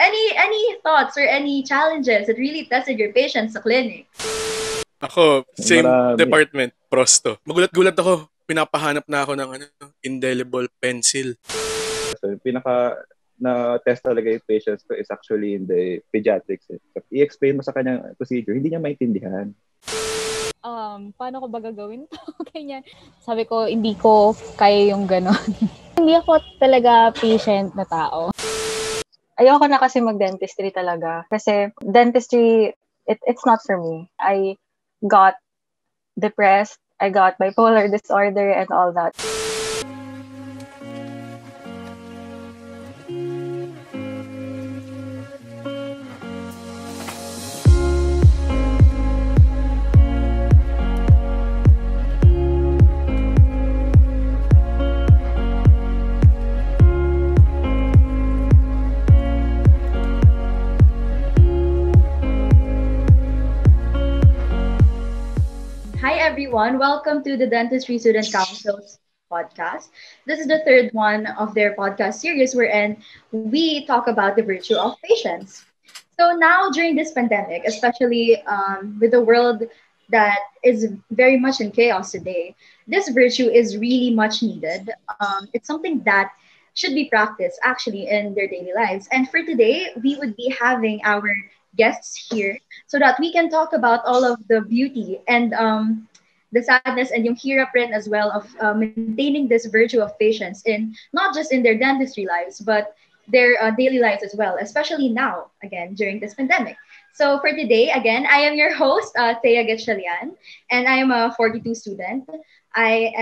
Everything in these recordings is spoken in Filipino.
any thoughts or any challenges that really tested your patience sa clinic? Ako, same department, prosto. Magulat-gulat ako. Pinapahanap na ako ng indelible pencil. So, pinaka na-test talaga yung patients ko is actually in the pediatrics. I-explain mo sa kanya procedure, hindi niya maintindihan. Paano ko ba gagawin to? Ganyan. Sabi ko, hindi ko kaya yung gano'n. Hindi ako talaga patient na tao. Ayoko na kasi mag-dentistry talaga. Kasi dentistry, it's not for me. I got depressed. I got bipolar disorder and all that. Everyone, welcome to the Dentistry Student Council's podcast. This is the third one of their podcast series wherein we talk about the virtue of patience. So now during this pandemic, especially with the world that is very much in chaos today, this virtue is really much needed. It's something that should be practiced actually in their daily lives. And for today, we would be having our guests here so that we can talk about all of the beauty and the sadness and yung hirap rin as well of maintaining this virtue of patience in not just in their dentistry lives, but their daily lives as well, especially now, again, during this pandemic. So for today, again, I am your host, Thea Gatchalian, and I am a 42 student. I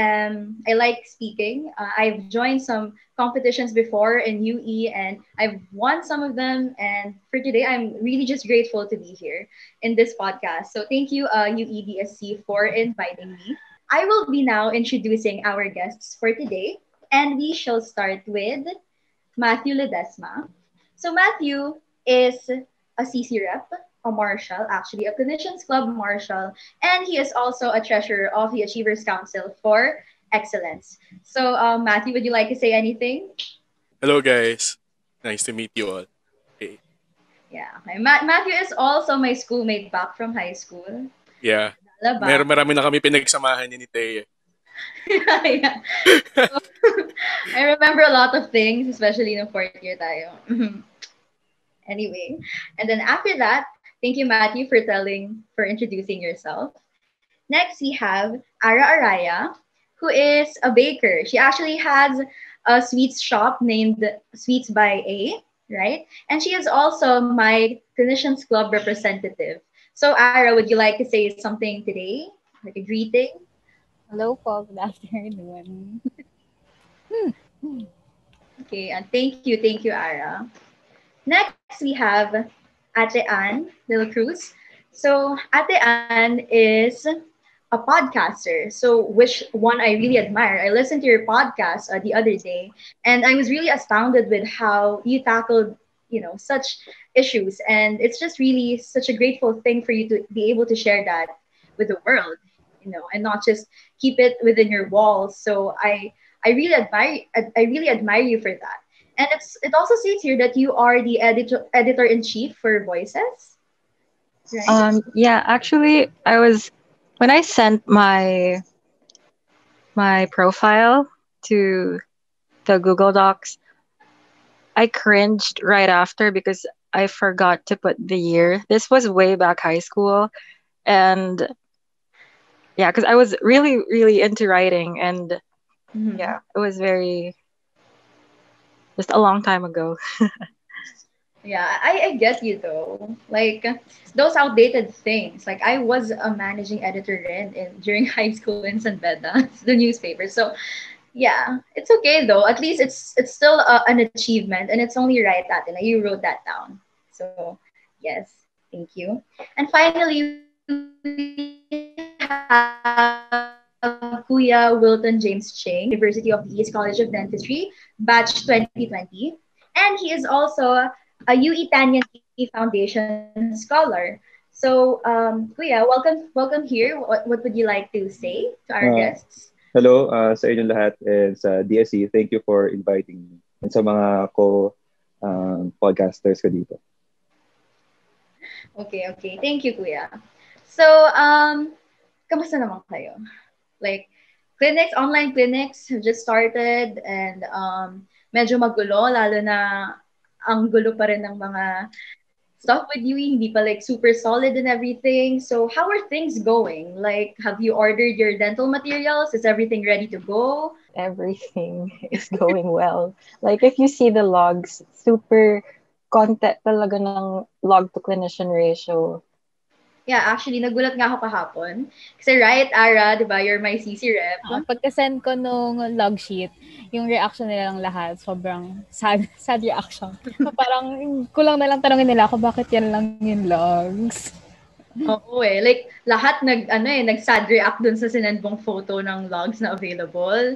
like speaking. I've joined some competitions before in UE and I've won some of them. And for today, I'm really just grateful to be here in this podcast. So thank you, UE DSC, for inviting me. I will be now introducing our guests for today. And we shall start with Matthew Ledesma. So Matthew is a CC rep, a marshal, actually a Clinicians Club marshal, and he is also a treasurer of the Achievers Council for Excellence. So Matthew, would you like to say anything? Hello guys, nice to meet you all. Okay. Yeah, okay. Matthew is also my schoolmate back from high school. Yeah, marami na kami pinagsamahan ni Thea. Yeah. So, I remember a lot of things, especially in the fourth year tayo. Anyway, and then after that, thank you, Matthew, for introducing yourself. Next, we have Ara Araya, who is a baker. She actually has a sweets shop named Sweets by A, right? And she is also my Clinicians Club representative. So, Ara, would you like to say something today? Like a greeting? Hello po, good afternoon. Okay, and thank you, Ara. Next, we have Adrian De La Cruz. So Adrian is a podcaster, so which one I really admire. I listened to your podcast the other day, and I was really astounded with how you tackled, such issues. And it's just really such a grateful thing for you to be able to share that with the world, and not just keep it within your walls. So I really admire you for that. And it also states here that you are the editor-in-chief for Voices, right? Yeah, actually, when I sent my profile to the Google Docs, I cringed right after because I forgot to put the year. This was way back high school, and yeah, because I was really, really into writing, and yeah, it was just a long time ago. Yeah, I get you though. Like those outdated things. Like I was a managing editor during high school in San Beda, the newspaper. So yeah, it's okay though. At least it's still an achievement, and it's only right that you wrote that down. So yes, thank you. And finally, we have Kuya Wilton James Ching, University of the East College of Dentistry, batch 2020. And he is also a UE Tanyan Foundation scholar. So, Kuya, welcome here. What would you like to say to our guests? Hello sa inyong lahat and sa DSC. Thank you for inviting me. And sa mga podcasters ko dito. Okay. Thank you, Kuya. So, kamusta naman kayo? Like, online clinics have just started and medyo magulo, lalo na ang gulo pa rin ng mga stuff with you, hindi pa like super solid and everything. So, how are things going? Like, have you ordered your dental materials? Is everything ready to go? Everything is going well. Like, if you see the logs, super content talaga ng log to clinician ratio. Yeah, actually, nagulat nga ako kahapon. Kasi right, Ara, di ba, you're my CC rep. Pagka-send ko nung log sheet, yung reaction nilang lahat, sobrang sad reaction. Parang kulang na lang tanongin nila ako, bakit yan lang yung logs? Oo like lahat nag-sad react dun sa sinend mong photo ng logs na available.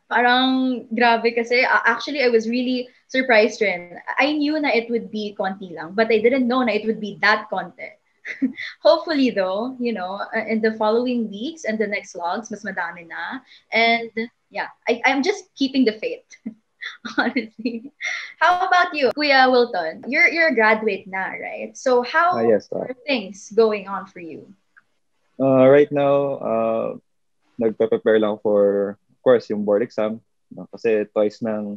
Parang grabe kasi, actually, I was really surprised rin. I knew na it would be konti lang, but I didn't know na it would be that konti. Hopefully though, in the following weeks and the next logs, mas madami na. And yeah, I'm just keeping the faith, honestly. How about you, Kuya Wilton? You're a graduate na, right? So how Yes, are things going on for you? Right now, nagpe-prepare lang for, of course, yung board exam. Kasi twice na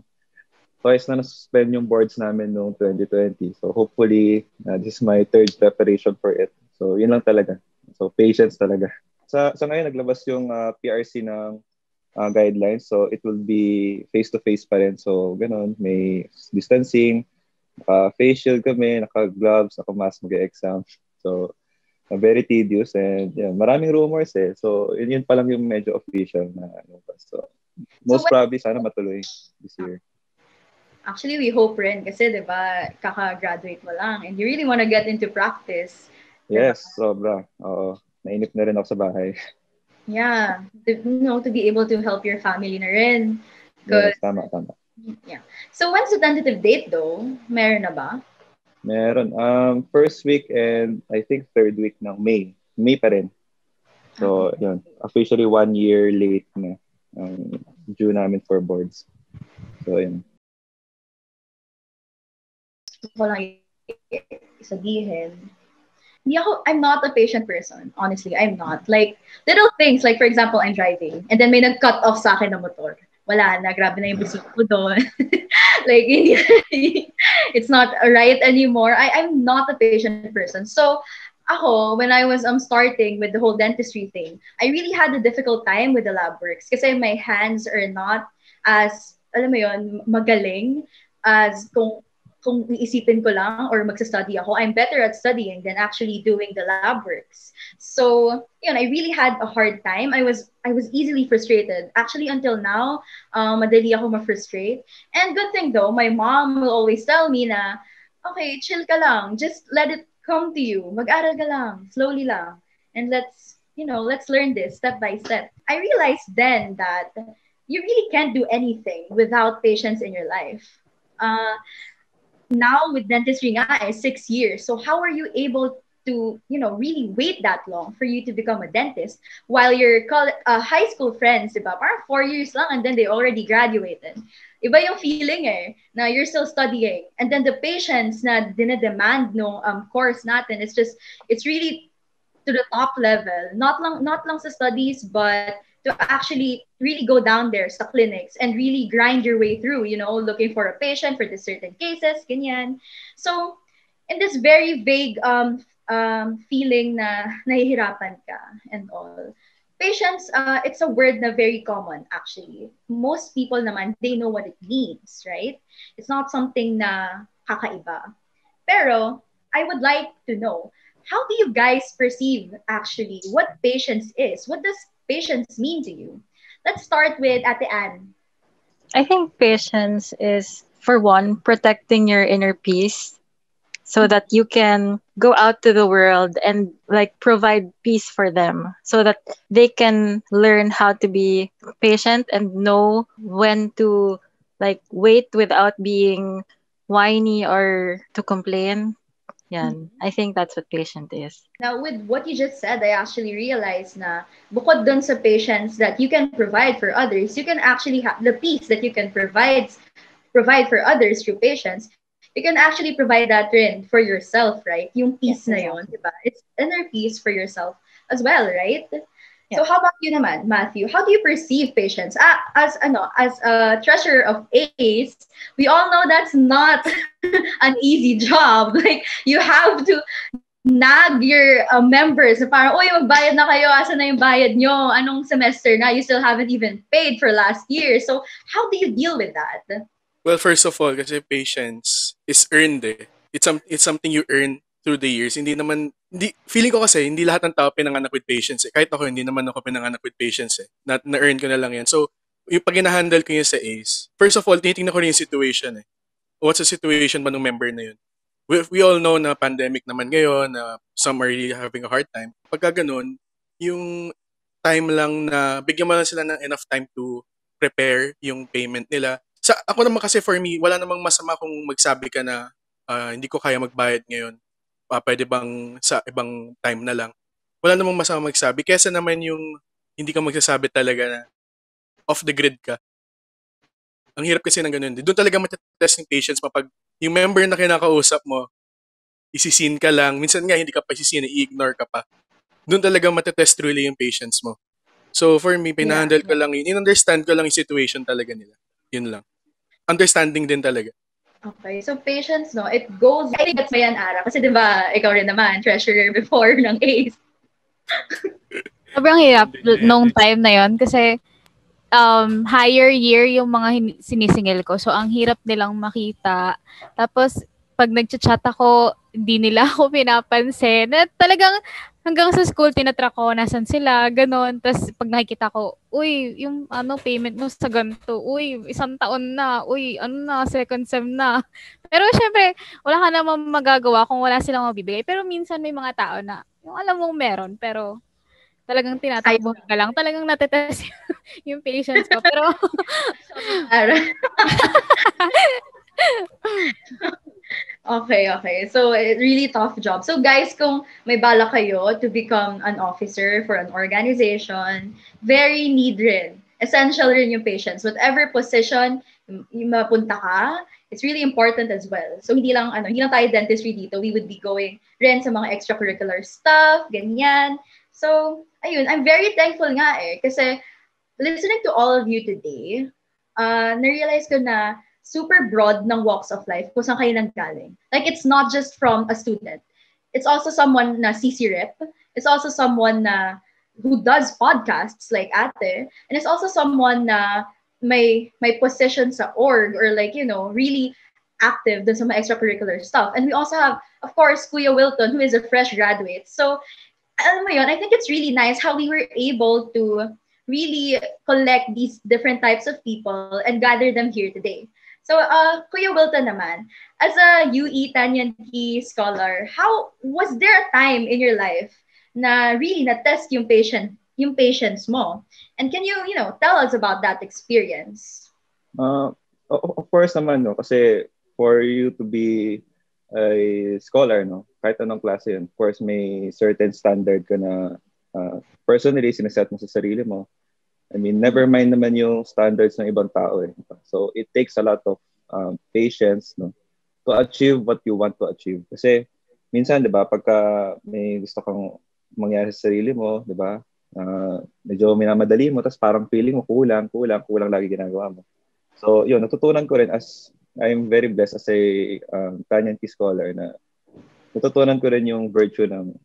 na-suspend yung boards namin noong 2020. So hopefully, this is my third preparation for it. So yun lang talaga. So patience talaga. Sa ngayon, naglabas yung PRC ng guidelines. So it will be face-to-face pa rin. So ganun, may distancing, naka-face shield kami, naka-gloves, naka-mask mag-exam. So very tedious and maraming rumors eh. So yun pa lang yung medyo official na so most probably sana matuloy this year. Actually, we hope rin kasi, di ba, kaka-graduate mo lang and you really want to get into practice. Yes, sobra. Oo. Nainip na rin ako sa bahay. Yeah. To be able to help your family na rin. Yes, tama. Yeah. So, when's the tentative date though? Meron na ba? Meron. First week and I think third week ng May. May pa rin. So, yun. Officially 1 year late na due namin for boards. So, yun. Ko lang sabihin, I'm not a patient person. Honestly, I'm not. Like, little things, like for example, I'm driving, and then may nag-cut off sa akin na motor. Wala na, grabe na yung bisita ko doon. Like, it's not right anymore. I'm not a patient person. So, ako, when I was starting with the whole dentistry thing, I really had a difficult time with the lab works kasi my hands are not as, alam mo yun, magaling as kung iisipin ko lang or magsa-study ako. I'm better at studying than actually doing the lab works. So, I really had a hard time. I was easily frustrated. Actually, until now, madali ako ma-frustrate. And good thing though, my mom will always tell me na, okay, chill ka lang. Just let it come to you. Mag-aral ka lang. Slowly lang. And let's learn this step by step. I realized then that you really can't do anything without patience in your life. Now with dentistry nga 6 years. So how are you able to, really wait that long for you to become a dentist while your high school friends, diba? Parang 4 years lang and then they already graduated. Iba yung feeling na you're still studying. And then the patience na dinedemand no course natin, it's really to the top level. Not lang sa studies, but to actually really go down there sa clinics and really grind your way through, looking for a patient for the certain cases, ganyan. So, in this very vague feeling na nahihirapan ka and all, patience, it's a word na very common actually. Most people naman, they know what it means, right? It's not something na kakaiba. Pero, I would like to know, how do you guys perceive actually what patience is? What does patience mean to you? Let's start with Ate Ann. I think patience is, for one, protecting your inner peace so that you can go out to the world and like provide peace for them so that they can learn how to be patient and know when to like wait without being whiny or to complain. Yan. I think that's what patient is. Now, with what you just said, I actually realized na bukod dun sa patience that you can provide for others, you can actually have the peace that you can provide for others through patience. you can actually provide that rin for yourself, right? Yung peace Yes, na yun, exactly. diba? It's inner peace for yourself as well, right? Yeah. So how about you naman, Matthew? How do you perceive patience? As a treasurer of A's, we all know that's not an easy job. Like you have to nag your members na parang, uy, magbayad na kayo. Asa na yung bayad nyo? Anong semester na? You still haven't even paid for last year. So how do you deal with that? Well, first of all, kasi patience is earned eh. It's something you earn through the years. Feeling ko kasi, hindi lahat ng tao pinanganak with patience eh. Kahit ako, hindi naman ako pinanganak with patience eh. Na-earn ko na lang yan. So, yung pag hinahandle ko yun sa ACE, first of all, tinitingnan ko rin yung situation eh. What's the situation ba ng member na yun? We all know na pandemic naman ngayon, na some are really having a hard time. Pagka ganun, yung time lang na bigyan mo lang sila ng enough time to prepare yung payment nila. Ako naman kasi for me, wala namang masama kung magsabi ka na hindi ko kaya magbayad ngayon. Pwede bang sa ibang time na lang? Wala namang masama magsabi. Kesa naman yung hindi ka magsasabi talaga na off the grid ka. Ang hirap kasi ng ganun. Doon talaga matetest yung patience mo pag yung member na kinakausap mo, isisin ka lang. Minsan nga hindi ka pa isisin, i-ignore ka pa. Doon talaga matetest really yung patience mo. So for me, pinahandle ko lang yun. In-understand ko lang yung situation talaga nila. Yun lang. Understanding din talaga. Okay, so patience, no? It goes, I think that's my Ara. Kasi diba, ikaw rin naman, treasurer before ng ACE. Sobrang hirap nung time na yon kasi higher year yung mga sinisingil ko. So, ang hirap nilang makita. Tapos, pag nag-chat ako, hindi nila ako pinapansin. At talagang hanggang sa school, tinatrack ko nasan sila, ganon. Tapos, pag nakikita ko, uy, yung payment mo sa ganito, uy, 1 taon na, uy, second sem na. Pero, syempre, wala ka namang magagawa kung wala silang mabibigay. Pero, minsan may mga tao na, yung alam mong meron, pero talagang tinatakbuhan ka lang. Talagang natetest yung patience ko. Pero, Ara. Okay. So, really tough job. So, guys, kung may bala kayo to become an officer for an organization, very need rin. Essential rin yung patience. Whatever position yung mapunta ka, it's really important as well. So, hindi lang tayo dentistry dito. We would be going rin sa mga extracurricular stuff, ganyan. So, ayun, I'm very thankful nga eh. Kasi, listening to all of you today, na-realize ko na super broad ng walks of life kung saan kayo nanggaling. Like, it's not just from a student. It's also someone na CC rep. It's also someone na who does podcasts like Ate. And it's also someone na may position sa org or like, really active dun sa mga extracurricular stuff. And we also have, of course, Kuya Wilton, who is a fresh graduate. So, alam mo yun, I think it's really nice how we were able to really collect these different types of people and gather them here today. So, Kuya Wilton naman, as a UE Tanyanki scholar, how was there a time in your life na really na-test yung patience mo? And can you tell us about that experience? Of course naman, no? Kasi for you to be a scholar, no? Kahit anong klase yun, of course, may certain standard ka na personally sinaset mo sa sarili mo. I mean, never mind naman yung standards ng ibang tao eh. So, it takes a lot of patience, no, to achieve what you want to achieve. Kasi, minsan, di ba, pagka may gusto kang mangyari sa sarili mo, di ba, medyo minamadali mo, tapos parang feeling mo kulang lagi ginagawa mo. So, yun, natutunan ko rin as I'm very blessed as a Tanyanki scholar na natutunan ko rin yung virtue ng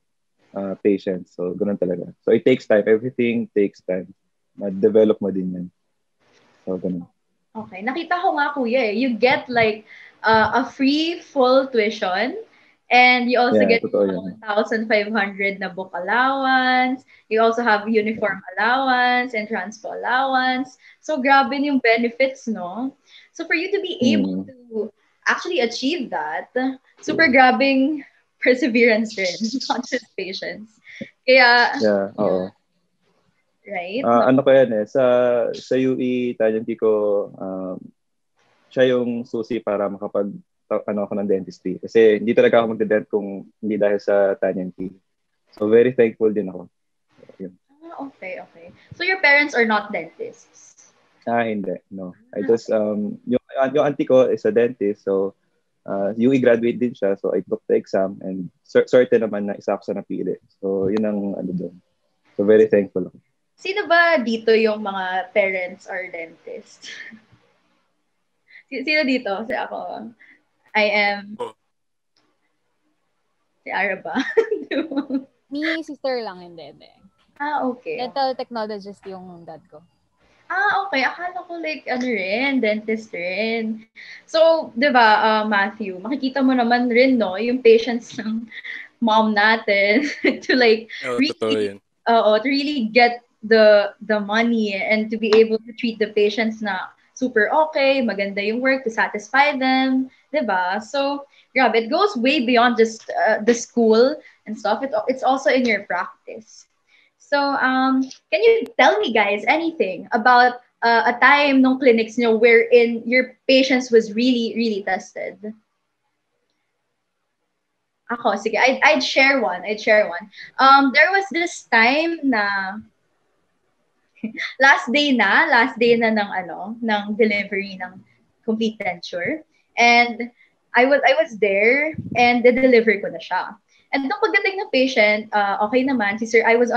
patience. So, ganun talaga. So, it takes time. Everything takes time. Ma-develop mo din yan. So, ganun. Okay. Nakita ko nga, Kuya, you get like a free full tuition and you also get 1,500 na book allowance. You also have uniform allowance and transpo allowance. So, grabe yung benefits, no? So, for you to be able to actually achieve that, super grabing perseverance rin, not just patience. Kaya, oo. Right? Ano ko yan eh, sa UE, Tanyanki ko, siya yung susi para ako ng dentistry. Kasi hindi talaga ako magde-dent kung hindi dahil sa Tanyanki. So, very thankful din ako. Yun. Okay. So, your parents are not dentists? Hindi. No. I just, yung auntie ko is a dentist. So, Yung i-graduate din siya, so I took the exam and sorte naman na isa ako sa napili. So yun ang ano doon. So very thankful ako. Sino ba dito yung mga parents or dentist? Sino dito? Si ako. I am... Si Ara ba? Me, sister lang, hindi. Okay. Dental technologist yung dad ko. Okay. Akala ko dentist rin. So, di ba, Matthew, makikita mo naman rin, no, yung patients ng mom natin to really get the money and to be able to treat the patients na super okay, maganda yung work to satisfy them, diba? So, grabe, it goes way beyond just the school and stuff. It's also in your practice. So, can you tell me guys anything about a time nung clinics nyo wherein your patients was really, really tested? Ako, sige, I'd share one. There was this time na last day na ng delivery ng complete denture. And I was there and the-deliver ko na siya. And nung pagdating ng patient, okay naman, I was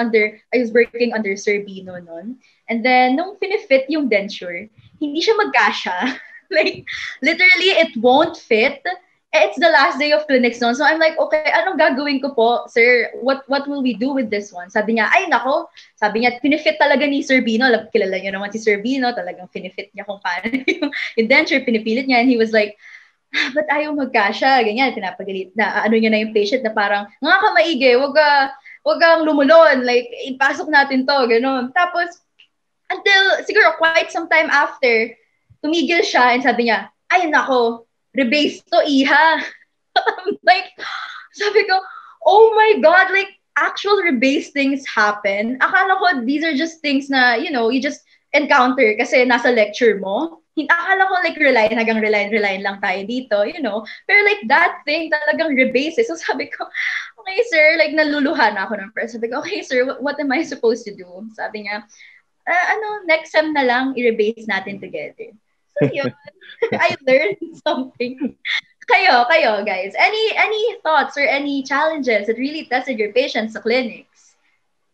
working under Sir Bino noon. And then nung finifit yung denture, hindi siya magkasya. Like literally it won't fit. It's the last day of clinics noon. So I'm like, okay, anong gagawin ko po, sir? What will we do with this one? Sabi niya, pinifit talaga ni Sir Bino. Kilala niyo naman si Sir Bino. Talagang pinifit niya kung paano yung denture, pinipilit niya. And he was like, ba't ayaw magkasya? Ganyan, pinapagalit na, niya na yung patient na parang, nga ka maigi, wag kang lumulon. Like, ipasok natin to, gano'n. Tapos, until, siguro, quite some time after, tumigil siya and sabi niya, ay nako, rebase to, iha. Like, sabi ko, oh my God, like, actual rebase things happen. Akala ko, these are just things na, you just encounter kasi nasa lecture mo. Akala ko, like, rely lang tayo dito, Pero, like, that thing talagang rebase. So, sabi ko, okay, sir, like, naluluha na ako ng first. Sabi ko, okay, sir, what am I supposed to do? Sabi niya, next sem na lang, i-rebase natin together. So, yun. I learned something. Kayo, guys. Any thoughts or any challenges that really tested your patients sa clinics?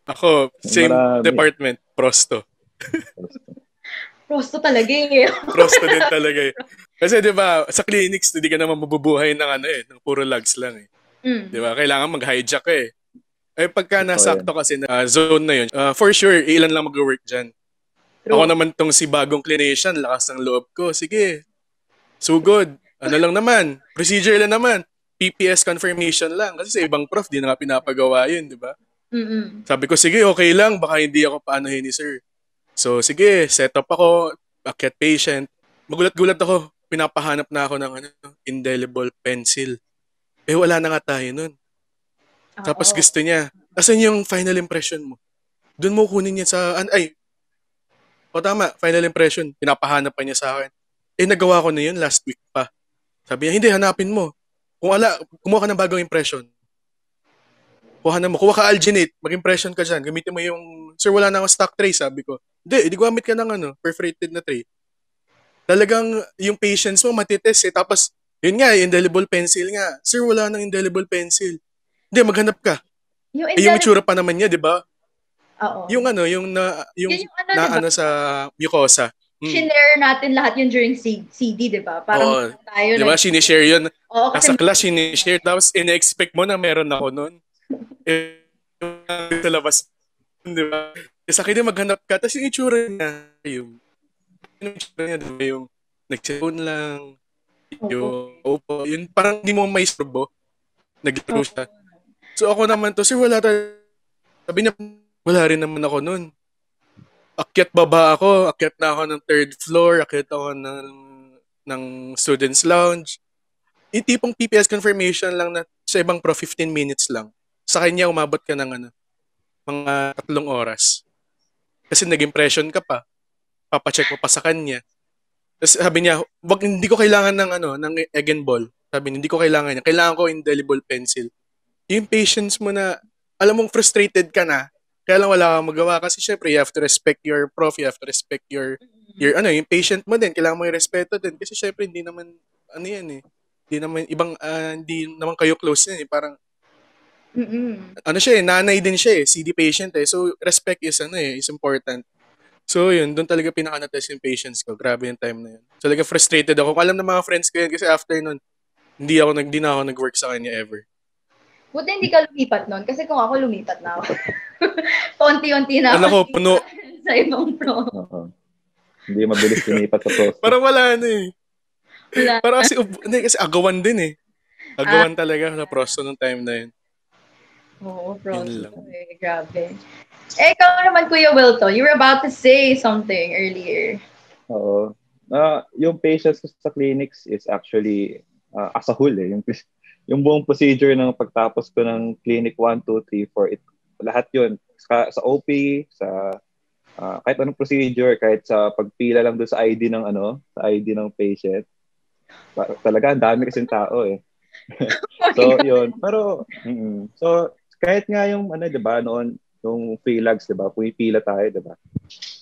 Ako, same department, prosto. Prosto talaga eh. Prosto din talaga eh. Kasi 'di ba, sa clinics hindi ka naman mabubuhay ng puro lugs lang eh. 'Di ba? Kailangan mag-hijack ka eh. Pagka nasakto kasi na zone na 'yun, for sure ilan lang mag-work diyan. Ako naman tong si bagong clinician, lakas ng loob ko. Sige. Sugod. Ano lang naman, procedure lang naman. PPS confirmation lang kasi sa ibang prof di na nga pinapagawa 'yun, 'di ba? Sabi ko, sige, okay lang, baka hindi ako paanohin ni sir. So, sige, set up ako, akyat patient. Magulat-gulat ako, pinapahanap na ako ng indelible pencil. Wala na nga tayo nun. Tapos gusto niya, asan yung final impression mo? Doon mo kunin niya sa, tama, final impression. Pinapahanap pa niya sa akin. Nagawa ko na yun last week pa. Sabi niya, hindi, hanapin mo. Kumuha ka ng bagong impression. Kuha ka alginate, mag-impression ka dyan. Gamitin mo yung, sir, wala na akong stock tray, sabi ko. Hindi gumamit ka ng perforated na tray. Talagang yung patience mo matitest eh. Tapos, yun nga, indelible pencil nga. Sir, wala nang indelible pencil. Hindi, maghanap ka. Yung itsura pa naman niya, di ba? Oo. Yung sa mucosa. Shinare natin lahat yun during CD, di ba? Parang tayo di ba? Sinishare yun. Kasi sa class, sinishare. Tapos, ina-expect mo na meron ako nun. Sa labas. Di ba? Sa akin din maghanap ka. Tapos yung itsura niya, yung nag-cellphone lang, yung parang hindi mo may sorbo. Naglaro siya. So ako naman to, sir, wala tayo. Sabi niya, wala rin naman ako nun. Akyat baba ako, akyat na ako ng 3rd floor, akyat ako ng students lounge. Yung tipong PPS confirmation lang na sa ibang prof, 15 minutes lang. Sa kanya, umabot ka ng mga 3 oras. Kasi nag-impression ka pa. Papacheck mo pa sa kanya. Tapos sabi niya, hindi ko kailangan ng egg and ball. Sabi niya, hindi ko kailangan niya. Kailangan ko indelible pencil. Yung patience mo na, alam mong frustrated ka na, kaya lang wala kang magawa. Kasi syempre, you have to respect your prof, you have to respect your yung patient mo din. Kailangan mo yung respeto din. Kasi syempre, hindi naman, yan eh. hindi naman kayo close yan eh. Parang, Mm-mm. siya eh, nanay din siya eh, CD patient eh. So, respect is important. So, yun, doon talaga pinaka-natest yung patience ko. Grabe yung time na yun. So, talaga frustrated ako. Kung alam ng mga friends ko yun, kasi after nun, hindi na ako nag-work sa kanya ever. Buti hindi ka lumipat nun. Kasi kung ako, lumipat na ako. Paunti-unti na Ano ko, puno. sa ibang pro. Hindi mabilis lumipat sa prosto. Parang wala na eh. Wala. Parang kasi agawan din eh. Agawan talaga sa prosto nung time na yun. Oo, Yun prosto. lang. Grabe. Ikaw naman, Kuya Wilton, you were about to say something earlier. Oo. Yung patients ko sa clinics is actually as a whole eh. Yung buong procedure ng pagtapos ko ng clinic 1, 2, 3, 4, lahat yun. Sa OP, sa kahit anong procedure, kahit sa pagpila lang doon sa ID ng patient. Talaga, ang dami kasing tao eh. So, yun. Pero, so, kahit nga yung, 'di ba, noon, yung freelags, 'di ba, pumipila tayo, 'di ba?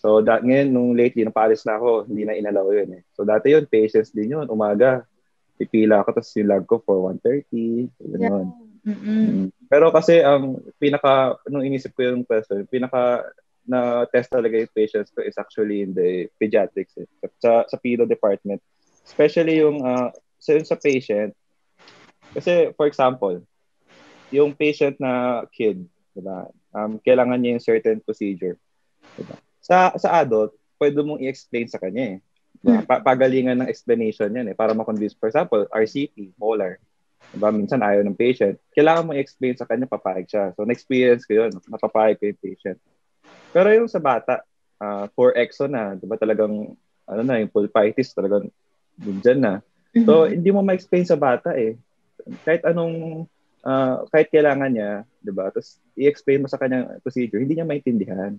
So, ngayon, nung lately, napaalis na ako, hindi na inalaw yun eh. So, dati yun, patients din yun, umaga. Pipila ako, tapos yung log ko for 1:30, gano'n. Yeah. Pero kasi, nung inisip ko yung question, na-test talaga yung patients ko is actually in the pediatrics eh. Sa pedo department. Especially yung, sa patient, kasi, for example, yung patient na kid, diba? Kailangan niya yung certain procedure. Diba? Sa adult, pwede mong i-explain sa kanya eh. Diba? Pagalingan ng explanation yan eh, para ma-convince. For example, RCP, molar. Diba? Minsan ayaw ng patient. Kailangan mong i-explain sa kanya, papayag siya. So, na-experience ko yun. Napapayag ko yung patient. Pero yung sa bata, for exo na, diba talagang, yung pulpitis, talagang dyan na. So, hindi mo ma-explain sa bata eh. Kahit kahit kailangan niya, 'di ba? Tapos i-explain mo sa kanya procedure, hindi niya maintindihan.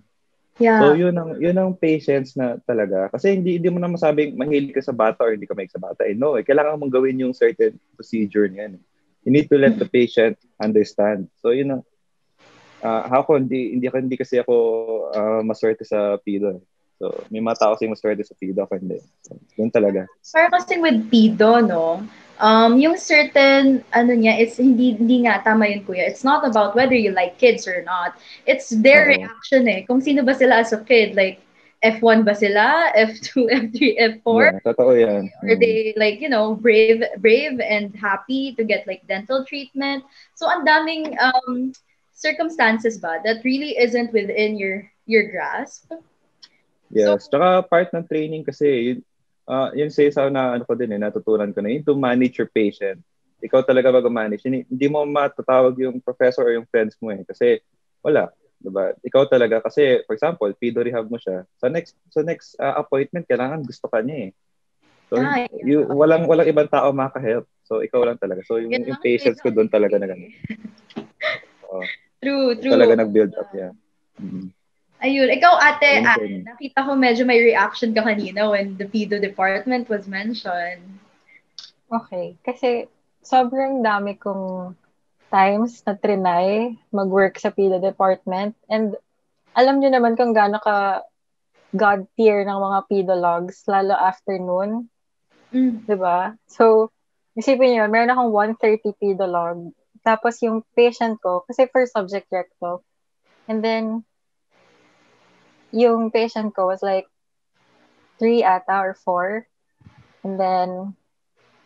Yeah. So yun ang patience na talaga. Kasi hindi mo na masabing mahilig ka sa bata or hindi ka mahilig sa bata. No, kailangan mong gawin yung certain procedure niyan. You need to let the patient understand. So yun ang ako hindi kasi ako maswerte sa PIDO. So may mga tao kasi maswerte sa PIDO ako hindi. So, yun talaga. Parang kasi with PIDO, no? Yung certain, niya, is hindi nga tama yun, Kuya. It's not about whether you like kids or not. It's their reaction eh. Kung sino ba sila as a kid. Like, F1 ba sila? F2, F3, F4? Yeah, totoo yan. Are they brave and happy to get like dental treatment? So, ang daming circumstances ba that really isn't within your grasp? Yes. Tsaka part ng training kasi, yun sa ko din natutunan ko na yun to manage your patient. Ikaw talaga mag-manage. Hindi mo matatawag yung professor or yung friends mo eh. Kasi wala. Diba? Ikaw talaga. Kasi, for example, pedo rehab mo siya. Sa next appointment, kailangan gusto ka niya eh. So, walang ibang tao makahelp. So, ikaw lang talaga. So, yung patience ko doon talaga na gano'n. True. Talaga nag-build up, yeah. Ayun. Ikaw, ate, nakita ko medyo may reaction ka kanina when the PIDO department was mentioned. Okay. Kasi sobrang dami kong times na trinay mag-work sa PIDO department. And alam nyo naman kung gaano ka God tier ng mga PIDologs, lalo afternoon. Diba? So, isipin nyo, meron akong 130 PIDolog. Tapos yung patient ko, kasi first subject recto. And then, yung patient ko was like 3 ata or 4. And then,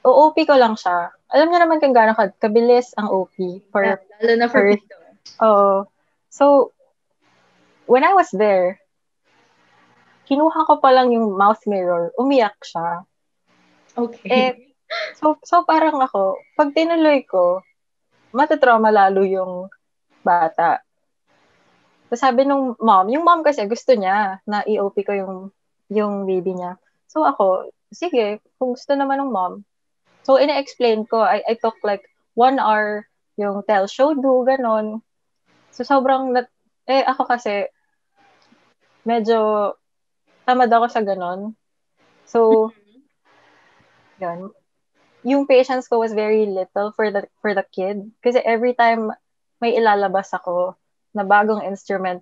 OP ko lang siya. Alam niyo naman kung gaano kabilis ang OP. Lalo na for PIDO. Oh. So, when I was there, kinuha ko pa lang yung mouth mirror, umiyak siya. Okay. So parang ako, pag tinuloy ko, matatrauma lalo yung bata. So sabi nung mom, yung mom kasi gusto niya na i-OP ko yung baby niya. So ako, sige, kung gusto naman ng mom. So ina-explain ko, I took like 1 hour yung tell, show, do, ganon. So sobrang, ako kasi, medyo tamad ako sa ganon. So, yun. Yung patience ko was very little for the kid. Kasi every time may ilalabas ako na bagong instrument,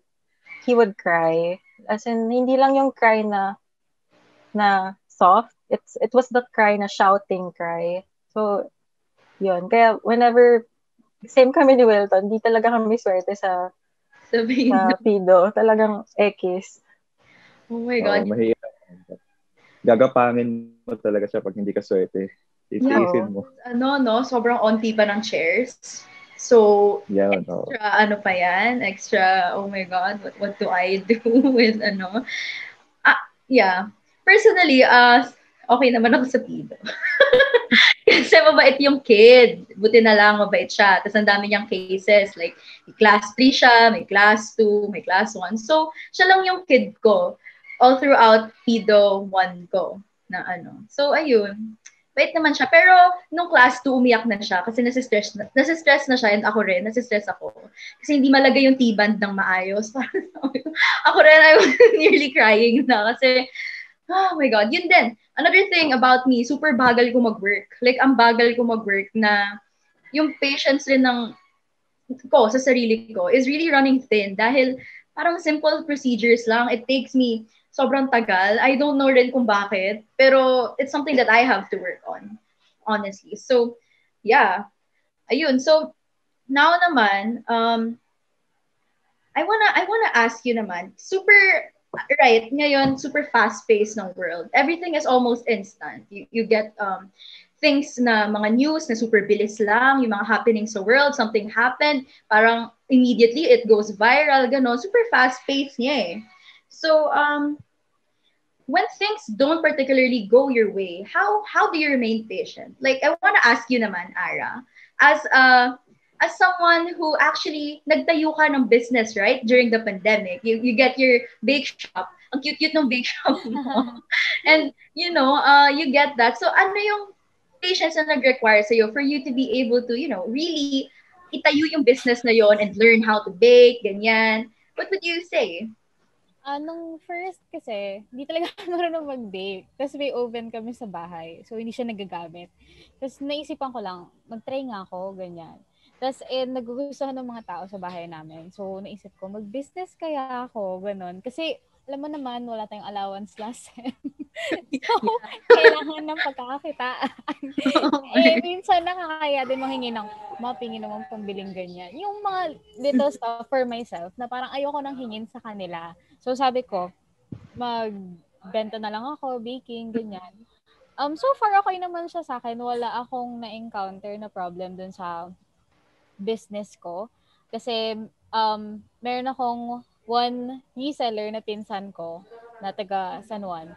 he would cry. As in, hindi lang yung cry na soft. It was that cry na shouting cry. So, Yun. Kaya whenever, same kami ni Wilton, di talaga kami swerte sa Sabihin. Pido. Talagang X. Oh my God. Mahirap. Gagapangin mo talaga siya pag hindi ka swerte. Titiisin mo. Sobrang onti pa ng chairs. So, Yeah, extra, pa yan? Extra, oh my God, what do I do with, yeah. Personally, okay naman ako sa Pido. Kasi mabait yung kid. Buti na lang, mabait siya. Tapos ang dami niyang cases. Like, may class 3 siya, may class 2, may class 1. So, siya lang yung kid ko. All throughout Pido 1 ko. So, ayun. Bait naman siya. Pero, nung class 2, umiyak na siya. Kasi nasistress na siya. And ako rin, nasistress ako. Kasi hindi malagay yung T-band ng maayos. Ako rin, I was nearly crying na. Kasi, oh my God, yun din. Another thing about me, super bagal ko mag-work. Like, ang bagal ko mag-work na yung patience rin sa sarili ko is really running thin dahil parang simple procedures lang. It takes me sobrang tagal. I don't know rin kung bakit, pero it's something that I have to work on, honestly. So, yeah. Ayun. So, now naman, I wanna ask you naman, right, ngayon, super fast-paced ng world. Everything is almost instant. You get things na mga news na super bilis lang, yung mga happenings sa world, something happened, parang immediately it goes viral, gano'n. Super fast-paced niya eh. So, when things don't particularly go your way, how do you remain patient? Like, I wanna ask you naman, Ara, as someone who actually nagtayo ka ng business, right? During the pandemic, you get your bake shop. Ang cute-cute ng bake shop mo. And, you get that. So, ano yung patience na nag-require sa'yo for you to be able to, really itayo yung business na yon and learn how to bake, ganyan. What would you say? Nung first kasi, hindi talaga marunong mag-bake. Tapos may oven kami sa bahay. So, hindi siya nagagamit. Tapos naisipan ko lang, mag-try nga ako, ganyan. Tapos, nagugustuhan ng mga tao sa bahay namin. So, naisip ko, mag-business kaya ako, gano'n. Kasi, alam mo naman, wala tayong allowance last sem. So, kailangan ng pagkakakitaan. Minsan nakakaya din manghingi ng mapingin naman pambiling ganyan. Yung mga little stuff for myself na parang ayoko nang hingin sa kanila. So, sabi ko, magbenta na lang ako, baking, ganyan. So far, okay naman siya sa akin. Wala akong na-encounter na problem dun sa business ko. Kasi, meron akong one reseller na pinsan ko na taga San Juan.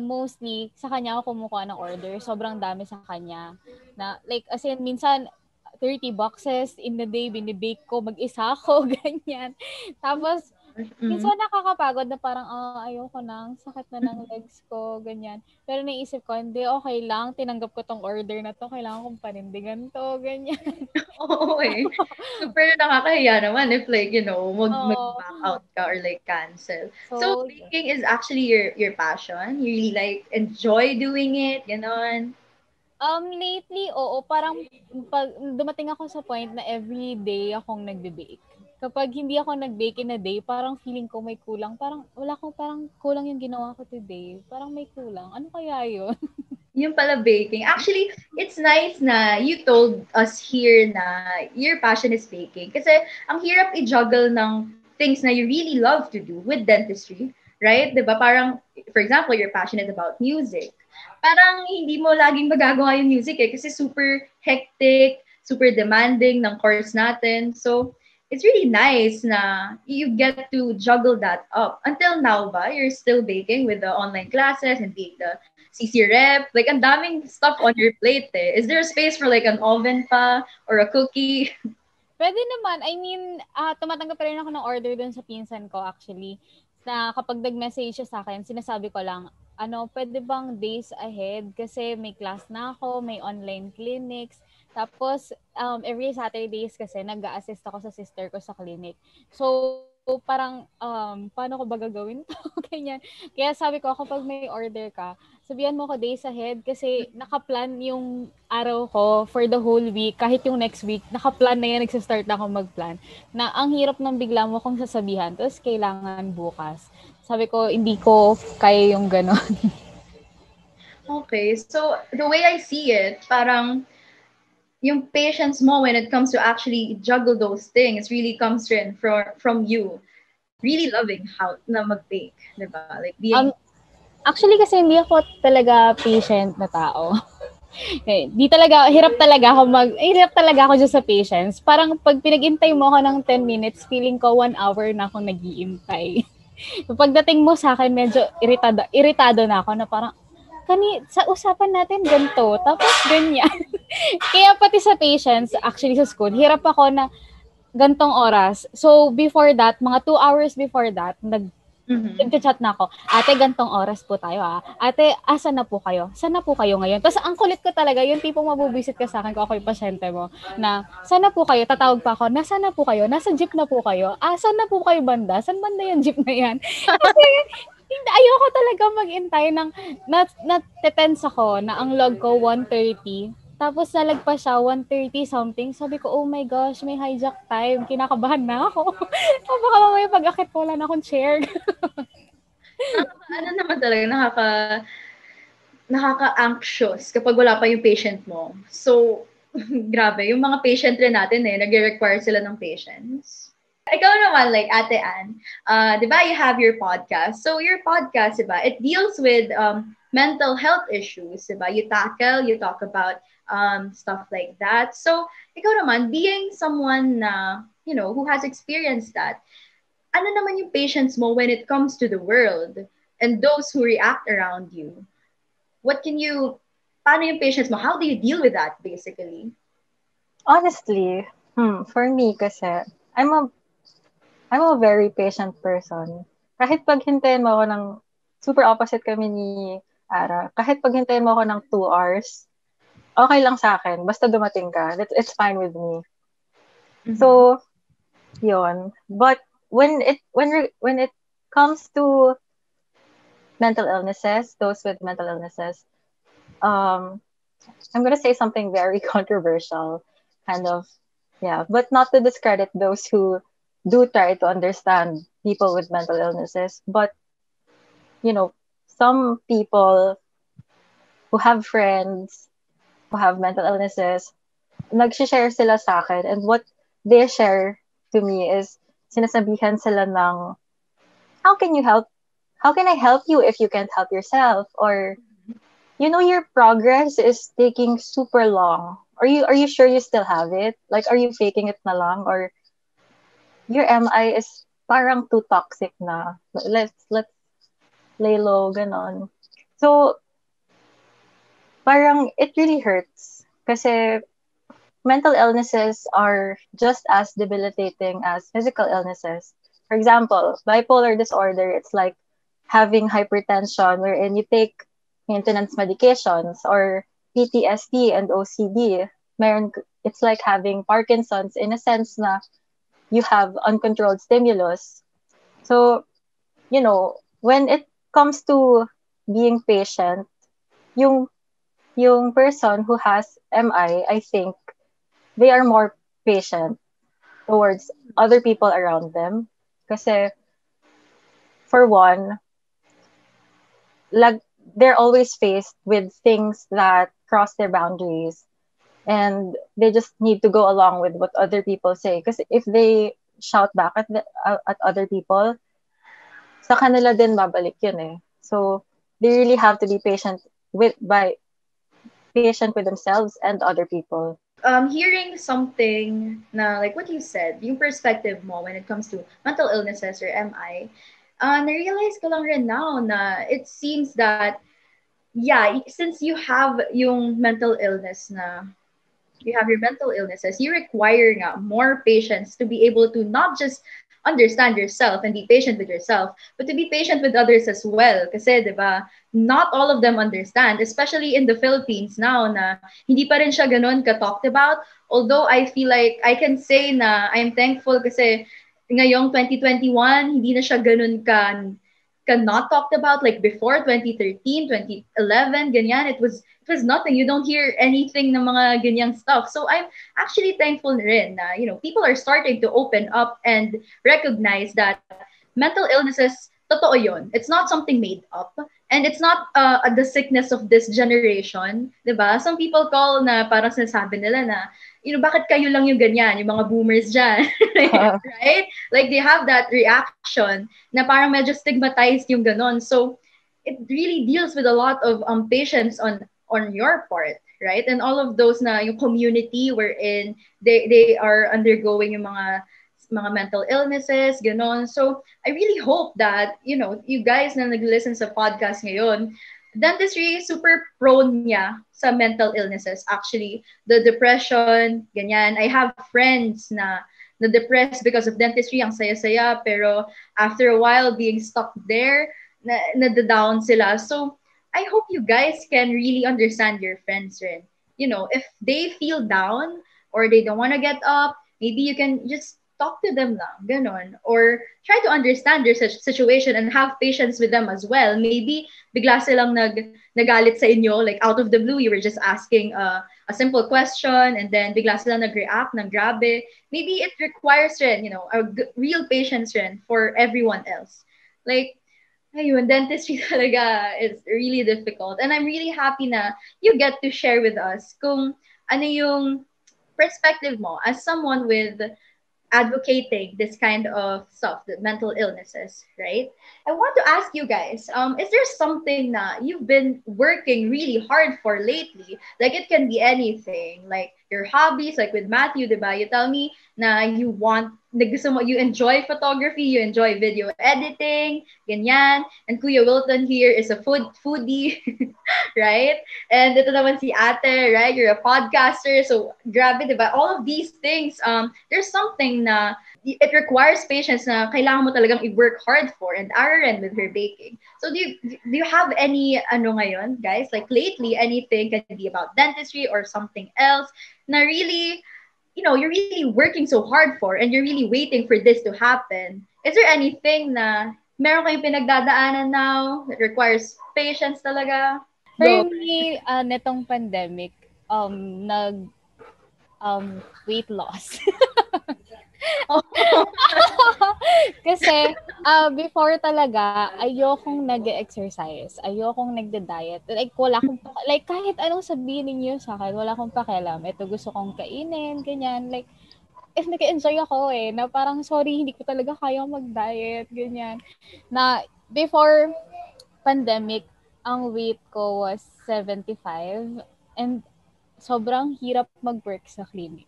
Mostly, sa kanya ako kumukuha ng order. Sobrang dami sa kanya. Na, like, as in, minsan, 30 boxes in the day, binibake ko, mag-isa ako, ganyan. Tapos, minsan nakakapagod na parang, ayoko na, sakit na ng legs ko, ganyan. Pero naisip ko, hindi, okay lang, tinanggap ko tong order na to, kailangan kong panindigan to, ganyan. Oo eh. Super nakakahiya naman if like, mag-back out ka or like cancel. So, baking is actually your passion? You really like enjoy doing it? Ganon? Lately, oo. Parang pag dumating ako sa point na every day akong nagbe-bake. Kapag hindi ako nag-bake in a day, parang feeling ko may kulang. Parang parang kulang yung ginawa ko today. Parang may kulang. Ano kaya yun? Yung pala baking. Actually, it's nice na you told us here na your passion is baking. Kasi ang hirap i-juggle ng things na you really love to do with dentistry. Right? Diba? Parang, for example, you're passionate about music. Parang hindi mo laging magagawa yung music kasi super hectic, super demanding ng course natin. So, it's really nice na you get to juggle that up. Until now ba, you're still baking with the online classes and being the CC rep? Like, ang daming stuff on your plate eh. Is there a space for like an oven pa or a cookie? Pwede naman. I mean, tumatanggap pa rin ako ng order dun sa pinsan ko actually. Na kapag nag-message siya sa akin, sinasabi ko lang, pwede bang days ahead? Kasi may class na ako, may online clinics. Tapos, every Saturdays kasi nag-a-assist ako sa sister ko sa clinic. So, parang, paano ko ba gagawin to? Ganyan. Kaya sabi ko, kapag may order ka, sabihan mo ko days ahead kasi nakaplan yung araw ko for the whole week. Kahit yung next week, nakaplan na yan, nagsistart na ako magplan. Na ang hirap ng bigla mo kung sasabihan, tapos kailangan bukas. Sabi ko, hindi ko kaya yung ganon. Okay, so the way I see it, parang yung patience mo when it comes to actually juggle those things really comes from you really loving how na mag-bake, diba? Like being... Actually, kasi hindi ako talaga patient na tao. Hirap talaga ako dyan sa patience. Parang pag pinag-intay mo ako ng 10 minutes, feeling ko 1 hour na akong nag-iintay. Pagdating mo sa akin, medyo iritado na ako na parang, sa usapan natin ganito, tapos ganyan. Kaya pati sa patience, actually sa school, hirap ako na gantong oras. So, before that, mga 2 hours before that, nag-chat na ako, ate, gantong oras po tayo Ate, asan na po kayo? Saan na po kayo ngayon? Tapos ang kulit ko talaga, yung tipong mabubisit ka sa akin kung ako yung pasyente mo, na, saan na po kayo? Tatawag pa ako, nasaan na po kayo? Nasa jeep na po kayo? Saan na po kayo banda? Saan banda yung jeep na yan? Kasi, ayoko talaga mag-intay ng, na-tense ako na ang log ko 1:30. Tapos nalagpas siya 1:30 something. Sabi ko, oh my gosh, may hijack time. Kinakabahan na ako. Baka mamaya pag-akit ko, wala na akong chair. Ano naman talaga, nakaka-anxious kapag wala pa yung patient mo. So, grabe, yung mga patient rin natin nag-require sila ng patience. Ikaw naman, like Ate Ann, di ba you have your podcast? So your podcast, di ba, it deals with mental health issues, di ba? You talk about stuff like that. So ikaw naman, being someone na, who has experienced that, ano naman yung patience mo when it comes to the world and those who react around you? Paano yung patience mo? How do you deal with that, basically? Honestly, for me kasi, I'm a very patient person. Kahit pag hintayin mo ako ng, super opposite kami ni Ara, kahit pag hintayin mo ako ng 2 hours, okay lang sa akin. Basta dumating ka. It's fine with me. Mm-hmm. So, yun. But when it comes to mental illnesses, those with mental illnesses, I'm gonna say something very controversial, kind of, but not to discredit those who do try to understand people with mental illnesses. But, some people who have friends who have mental illnesses, nag-share sila sa akin, and what they share to me is, sinasabihan sila ng, how can I help you if you can't help yourself? Or, your progress is taking super long. Are you sure you still have it? Like, are you faking it na lang? Or, your MI is parang too toxic na. Let's lay low, ganon. So, parang it really hurts. Kasi mental illnesses are just as debilitating as physical illnesses. For example, bipolar disorder, it's like having hypertension wherein you take maintenance medications, or PTSD and OCD. It's like having Parkinson's in a sense na you have uncontrolled stimulus. So, when it comes to being patient, yung person who has MI, I think they are more patient towards other people around them. Kasi, for one, like, they're always faced with things that cross their boundaries. And they just need to go along with what other people say. Because if they shout back at other people, sa kanila din babalik yun eh. So they really have to be patient with themselves and other people. Hearing something na like what you said, yung perspective mo when it comes to mental illnesses or MI, na-realize ko lang rin now na it seems that, since you have yung mental illness na, you have your mental illnesses, you require more patience to be able to not just understand yourself and be patient with yourself, but to be patient with others as well. Kasi, di ba, not all of them understand, especially in the Philippines now na hindi pa rin siya ganun ka-talked about. Although I feel like I can say na I'm thankful kasi ngayong 2021, hindi na siya ganun not talked about. Like before 2013, 2011, ganyan, it was nothing. You don't hear anything ng mga ganyang stuff. So I'm actually thankful rin na, people are starting to open up and recognize that mental illnesses, totoo yun. It's not something made up. And it's not the sickness of this generation, 'di ba? Some people call na parang sinasabi nila na, bakit kayo lang yung ganyan, yung mga boomers dyan, right? Like they have that reaction na parang medyo stigmatized yung ganon. So it really deals with a lot of patience on your part, right? And all of those na yung community wherein they are undergoing yung mga mental illnesses, ganon. So, I really hope that, you guys na nag-listen sa podcast ngayon, dentistry, super prone niya sa mental illnesses. Actually, the depression, ganyan. I have friends na depressed because of dentistry, ang saya-saya, pero after a while, being stuck there, na-down sila. So, I hope you guys can really understand your friends rin. If they feel down or they don't want to get up, maybe you can just talk to them lang, ganon. Or try to understand their situation and have patience with them as well. Maybe bigla silang nagalit sa inyo, like out of the blue, you were just asking a simple question and then bigla silang nag-react ng grabe. Maybe it requires rin, real patience rin for everyone else. Like, ayun, dentistry talaga is really difficult. And I'm really happy na you get to share with us kung ano yung perspective mo as someone with advocating this kind of stuff, the mental illnesses, right? I want to ask you guys, is there something that you've been working really hard for lately? Like it can be anything, like your hobbies, like with Matthew, diba? You tell me na you enjoy photography, you enjoy video editing, ganyan. And Kuya Wilton here is a foodie, right? And ito naman si Ate, right? You're a podcaster. So, grabe, diba? All of these things, there's something na it requires patience na kailangan mo talagang i-work hard for. And Aaron with her baking. So, do you have any, ngayon, guys? Like lately, anything can be about dentistry or something else na really, you're really working so hard for and you're really waiting for this to happen. Is there anything na meron kayong pinagdadaanan now that requires patience talaga? For me, netong pandemic, weight loss. Kasi, before talaga, ayokong nag-exercise. Ayokong nagda-diet. Like, kahit anong sabihin ninyo sa akin, wala akong pakialam. Ito gusto kong kainin, ganyan. Like, nag-enjoy ako na parang, sorry, hindi ko talaga kaya mag-diet, ganyan. Na, before pandemic, ang weight ko was 75 and sobrang hirap mag-work sa clinic.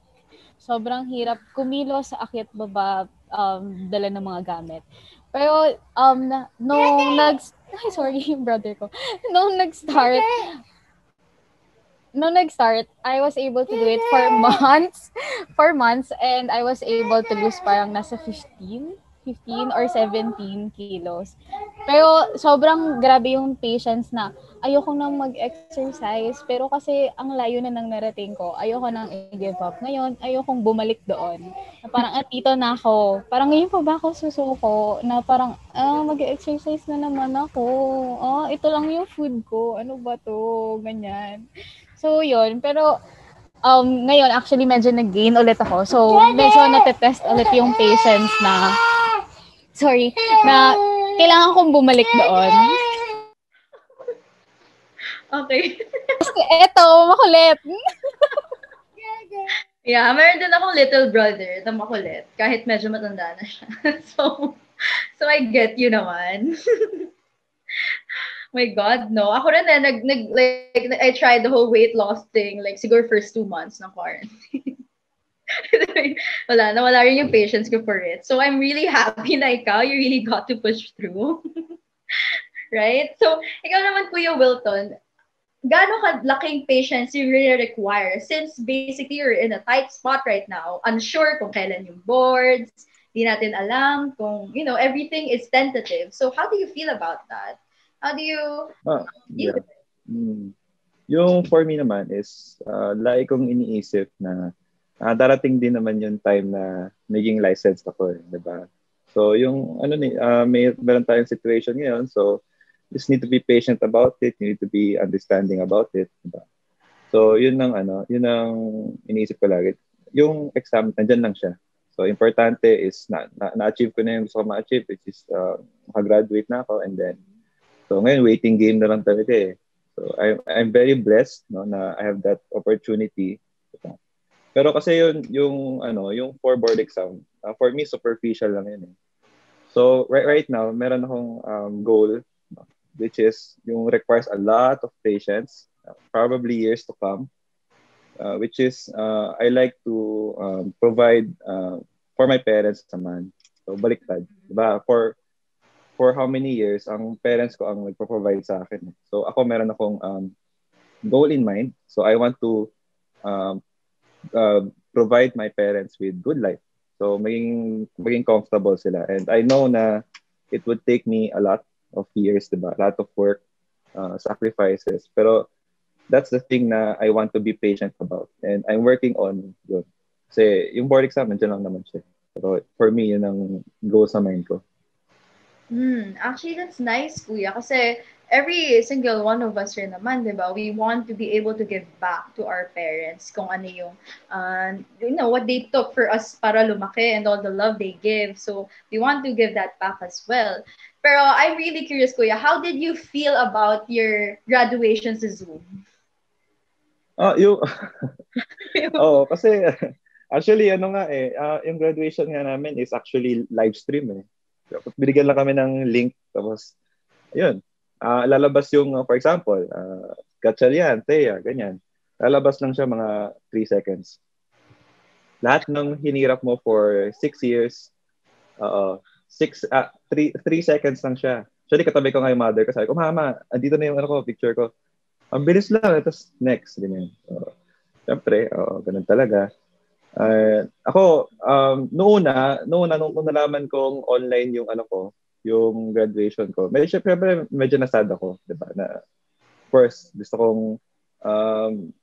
Sobrang hirap kumilos, akyat baba, dala ng mga gamit. Pero sorry, brother ko. Nung nag-start, I was able to do it for months, and I was able to lose parang nasa 15 or 17 kilos. Pero sobrang grabe yung patience na ayoko nang mag-exercise, pero kasi ang layo na nang narating ko, ayoko nang i-give up. Ngayon, ayokong bumalik doon. Na parang, dito na ako. Parang ngayon pa ba ako susuko? Na parang, mag-exercise na naman ako. Ito lang yung food ko. Ano ba to? Ganyan. So, yun. Pero, ngayon, actually, medyo nag-gain ulit ako. So, medyo natetest ulit yung patience na kailangan kong bumalik doon. Okay. Eto, makulit. Yeah, meron din akong little brother na makulit, kahit medyo matanda na siya. So I get you naman. My God, no. Ako rin I tried the whole weight loss thing, like siguro first 2 months ng quarantine. Wala rin yung patience ko for it. So I'm really happy na ikaw, you really got to push through. Right? So, ikaw naman, Kuya Wilton, gaano kalaking patience you really require since basically you're in a tight spot right now, unsure kung kailan yung boards, di natin alam kung, everything is tentative. So, how do you feel about that? How do you deal with it? Yung for me naman is, like kong iniisip na darating din naman yung time na maging licensed ako, di ba? So, yung, meron tayong situation ngayon, so, just need to be patient about it, you need to be understanding about it, di ba? So, yun ang iniisip ko lagi. Yung exam, nandyan lang siya. So, importante is, na-achieve ko na yung gusto ko ma-achieve, which is, makagraduate na ako, and then, So ngayon, waiting game na lang talaga eh. So I'm very blessed no, na I have that opportunity. Pero kasi yung for board exam, for me, superficial lang yun eh. So right now, meron akong goal, no, which is yung requires a lot of patience, probably years to come, which is I like to provide for my parents naman. So baliktad, diba? For how many years ang parents ko ang nagpo-provide sa akin. So ako meron akong goal in mind. So I want to um, provide my parents with good life. So maging comfortable sila. And I know na it would take me a lot of years, diba? A lot of work, sacrifices. Pero that's the thing na I want to be patient about. And I'm working on yun. Kasi yung board exam, nandiyan lang naman siya. Pero for me, yun ang goal sa mind ko. Actually, that's nice, kuya. Kasi every single one of us rin naman, di ba? We want to be able to give back to our parents kung ano yung, what they took for us para lumaki and all the love they give. So, we want to give that back as well. Pero I'm really curious, kuya, how did you feel about your graduation sa Zoom? Yung kasi actually yung graduation nga namin is actually live stream eh. Binigyan lang kami ng link tapos ayun. Lalabas yung for example, Gatchalian, Thea, ganyan. Lalabas lang siya mga 3 seconds. Lahat ng hinirap mo for 6 years, 3 seconds lang siya. Actually, katabi ko nga yung mother ko, sabi ko, mama, andito na yung picture ko. Ang bilis lang, tapos next, ganyan. Siyempre, ganun talaga. Ako, nung nalaman kong online yung yung graduation ko, medyo nasad ako, di ba? Na, first, gusto kong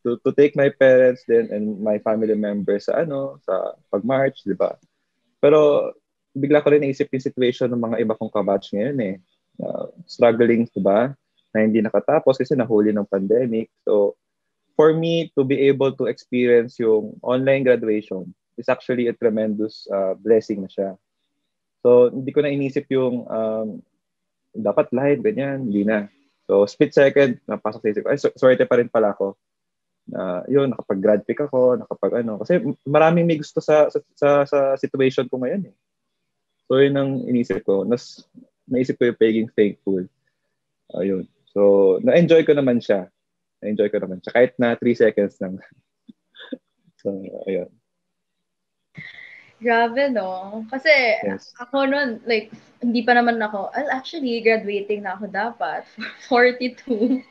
to take my parents then and my family members sa pag-march, di ba? Pero bigla ko rin naisip yung situation ng mga iba kong kabatch ngayon eh. Struggling, di ba? Na hindi nakatapos kasi nahuli ng pandemic. So, for me to be able to experience yung online graduation is actually a tremendous blessing na siya. So, hindi ko na inisip yung dapat live, ganyan, hindi na. So, split second, napasok sa isip ko, swerte pa rin pala ako. Yun, nakapag-grad pick ako, kasi maraming may gusto sa situation ko ngayon eh. So, yun ang inisip ko. Naisip ko yung pagiging thankful. Ayun. So, na-enjoy ko naman siya. Kahit na 3 seconds lang. So, ayun. Grabe, no? Kasi Yes. ako nun, like, hindi pa naman ako, actually, graduating na ako dapat. 42.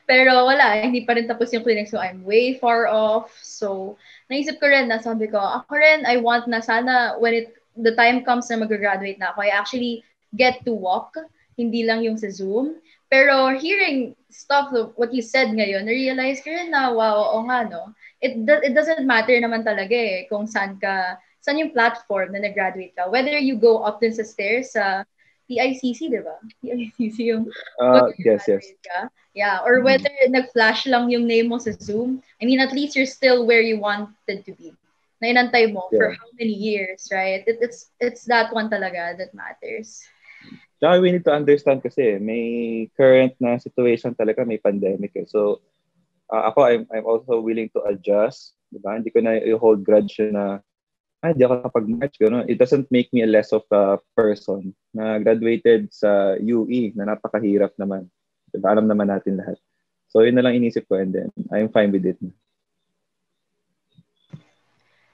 Pero wala, hindi pa rin tapos yung clinic. So, I'm way far off. So, naisip ko rin na sabi ko, ako rin, I want na sana when the time comes na mag-graduate na ako, I actually get to walk, hindi lang yung sa Zoom. Pero hearing stuff, what you said ngayon, na-realize ko rin na, wow, nga, no? It doesn't matter naman talaga eh, kung saan yung platform na nag-graduate ka. Whether you go up din sa stairs sa PICC, di ba? PICC yung Yes. ka. Yeah, or whether nag-flash lang yung name mo sa Zoom. I mean, at least you're still where you wanted to be. Na inantay mo for how many years, right? It's that one talaga that matters. Tsaka we need to understand kasi may current na situation talaga, may pandemic eh. So, ako, I'm also willing to adjust. Diba? Hindi ko na i-hold grudge na hindi ako kapag-march. Gano'n. It doesn't make me a less of a person na graduated sa UE na napakahirap naman. Diba? Alam naman natin lahat. So, yun na lang inisip ko and then I'm fine with it.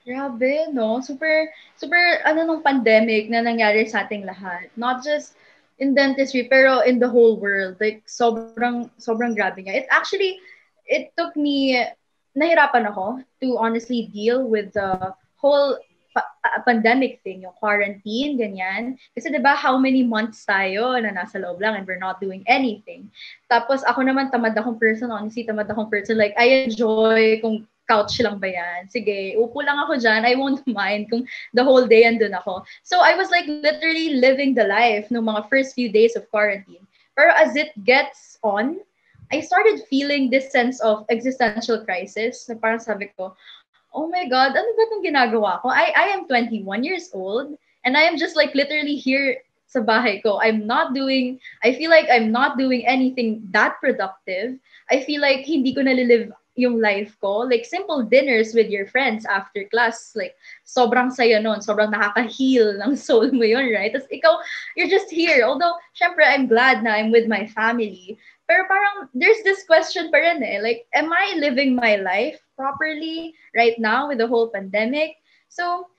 Grabe, no? Super, nung pandemic na nangyari sa ating lahat. Not just in dentistry, pero in the whole world. Like, sobrang grabe niya. It took me, nahirapan ako to honestly deal with the whole pandemic thing, yung quarantine, ganyan. Kasi diba, how many months tayo na nasa loob lang and we're not doing anything. Tapos ako naman, tamad akong person. Like, I enjoy kung couch lang ba yan? Sige, upo lang ako dyan. I won't mind kung the whole day andun ako. So I was like literally living the life no mga first few days of quarantine. Pero as it gets on, I started feeling this sense of existential crisis. Na parang sabi ko, oh my God, ano ba itong ginagawa ko? I am 21 years old and I am just like literally here sa bahay ko. I feel like I'm not doing anything that productive. I feel like hindi ko nalilive yung life ko. Like, simple dinners with your friends after class. Like, sobrang saya nun. Sobrang nakaka-heal ng soul mo yun, right? Tapos ikaw, you're just here. Although, syempre, I'm glad na I'm with my family. Pero parang, there's this question pa rin eh. Like, am I living my life properly right now with the whole pandemic? So,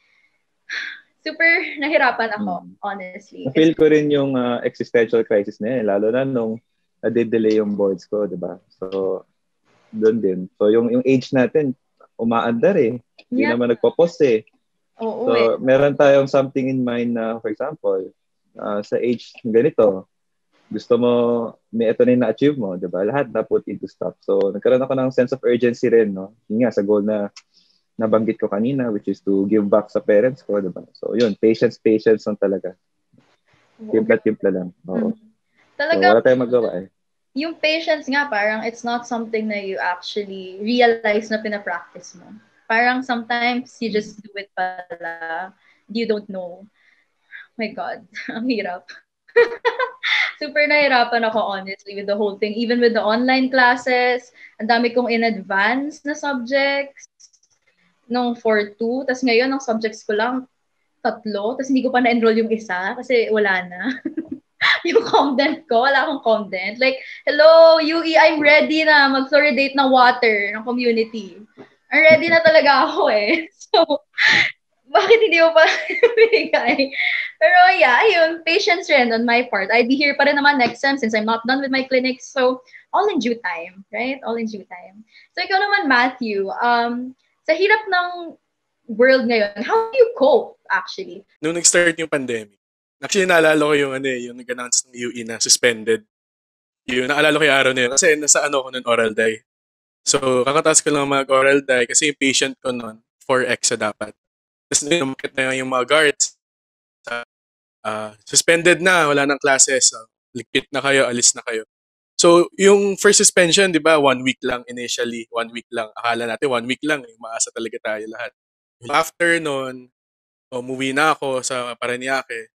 super nahirapan ako, honestly. Na-feel ko rin yung existential crisis na yun, lalo na nung na-delay yung boards ko, di ba? So, doon din. So, yung age natin, umaandar eh. Hindi naman nagpo-pause eh. Oo, so, meron tayong something in mind na, for example, sa age ganito, gusto mo, ito na yung na-achieve mo, di ba? Lahat na put into stop. So, nagkaroon ako ng sense of urgency rin, no? Yun nga, sa goal na nabanggit ko kanina, which is to give back sa parents ko, diba? So, yun, patience lang talaga. Timpla lang. Oo. Talaga, so, wala tayong magawa eh. Yung patience nga, parang it's not something na you actually realize na pinapractice mo. Parang sometimes you just do it pala. You don't know. Oh my God, ang hirap. Super nahirapan ako, honestly, with the whole thing. Even with the online classes, ang dami kong in advance na subjects. Nung 4-2, tapos ngayon, ang subjects ko lang, 3, tapos hindi ko pa na-enroll yung isa kasi wala na. Yung content ko, wala akong content. Like, hello, UE, I'm ready na mag-fluoridate ng water ng community. I'm ready na talaga ako eh. So, bakit hindi mo pa binigay? Pero yeah, yun, patience rin on my part. I'd be here pa rin naman next time since I'm not done with my clinics. So, all in due time, right? All in due time. So, ikaw naman, Matthew, sa hirap ng world ngayon, how do you cope, actually? Nung nag-start yung pandemic, actually naalala ko yung yung nag-announce ng UE na suspended. Yun, naalala ko yung araw na yun. Kasi nasa ko nun, oral die. So, kakataas ko lang mag-oral die kasi yung patient ko nun, 4 dapat. Tapos numakit na yung mga guards. Suspended na, wala nang classes. So, ligpit na kayo, alis na kayo. So, yung first suspension, di ba, 1 week lang initially. 1 week lang. Akala natin 1 week lang. Maasa talaga tayo lahat. After nun, umuwi na ako sa Parañaque.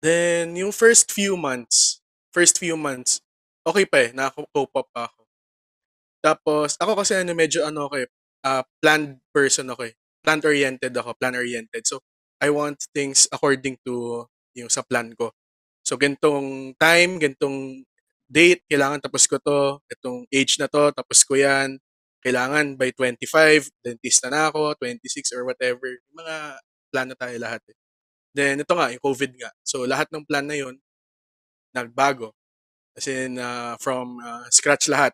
Then, yung first few months, okay pa eh. Naka-cope up pa ako. Tapos, ako kasi medyo ako eh, planned person ako eh. Plan-oriented. So, I want things according to yung sa plan ko. So, gantong time, gantong date, kailangan tapos ko to. Itong age na to, tapos ko yan. Kailangan by 25, dentista na ako, 26 or whatever. Yung mga plano tayo lahat eh. Then, ito nga, yung COVID nga. So, lahat ng plan na yun, nagbago. As in, from scratch lahat.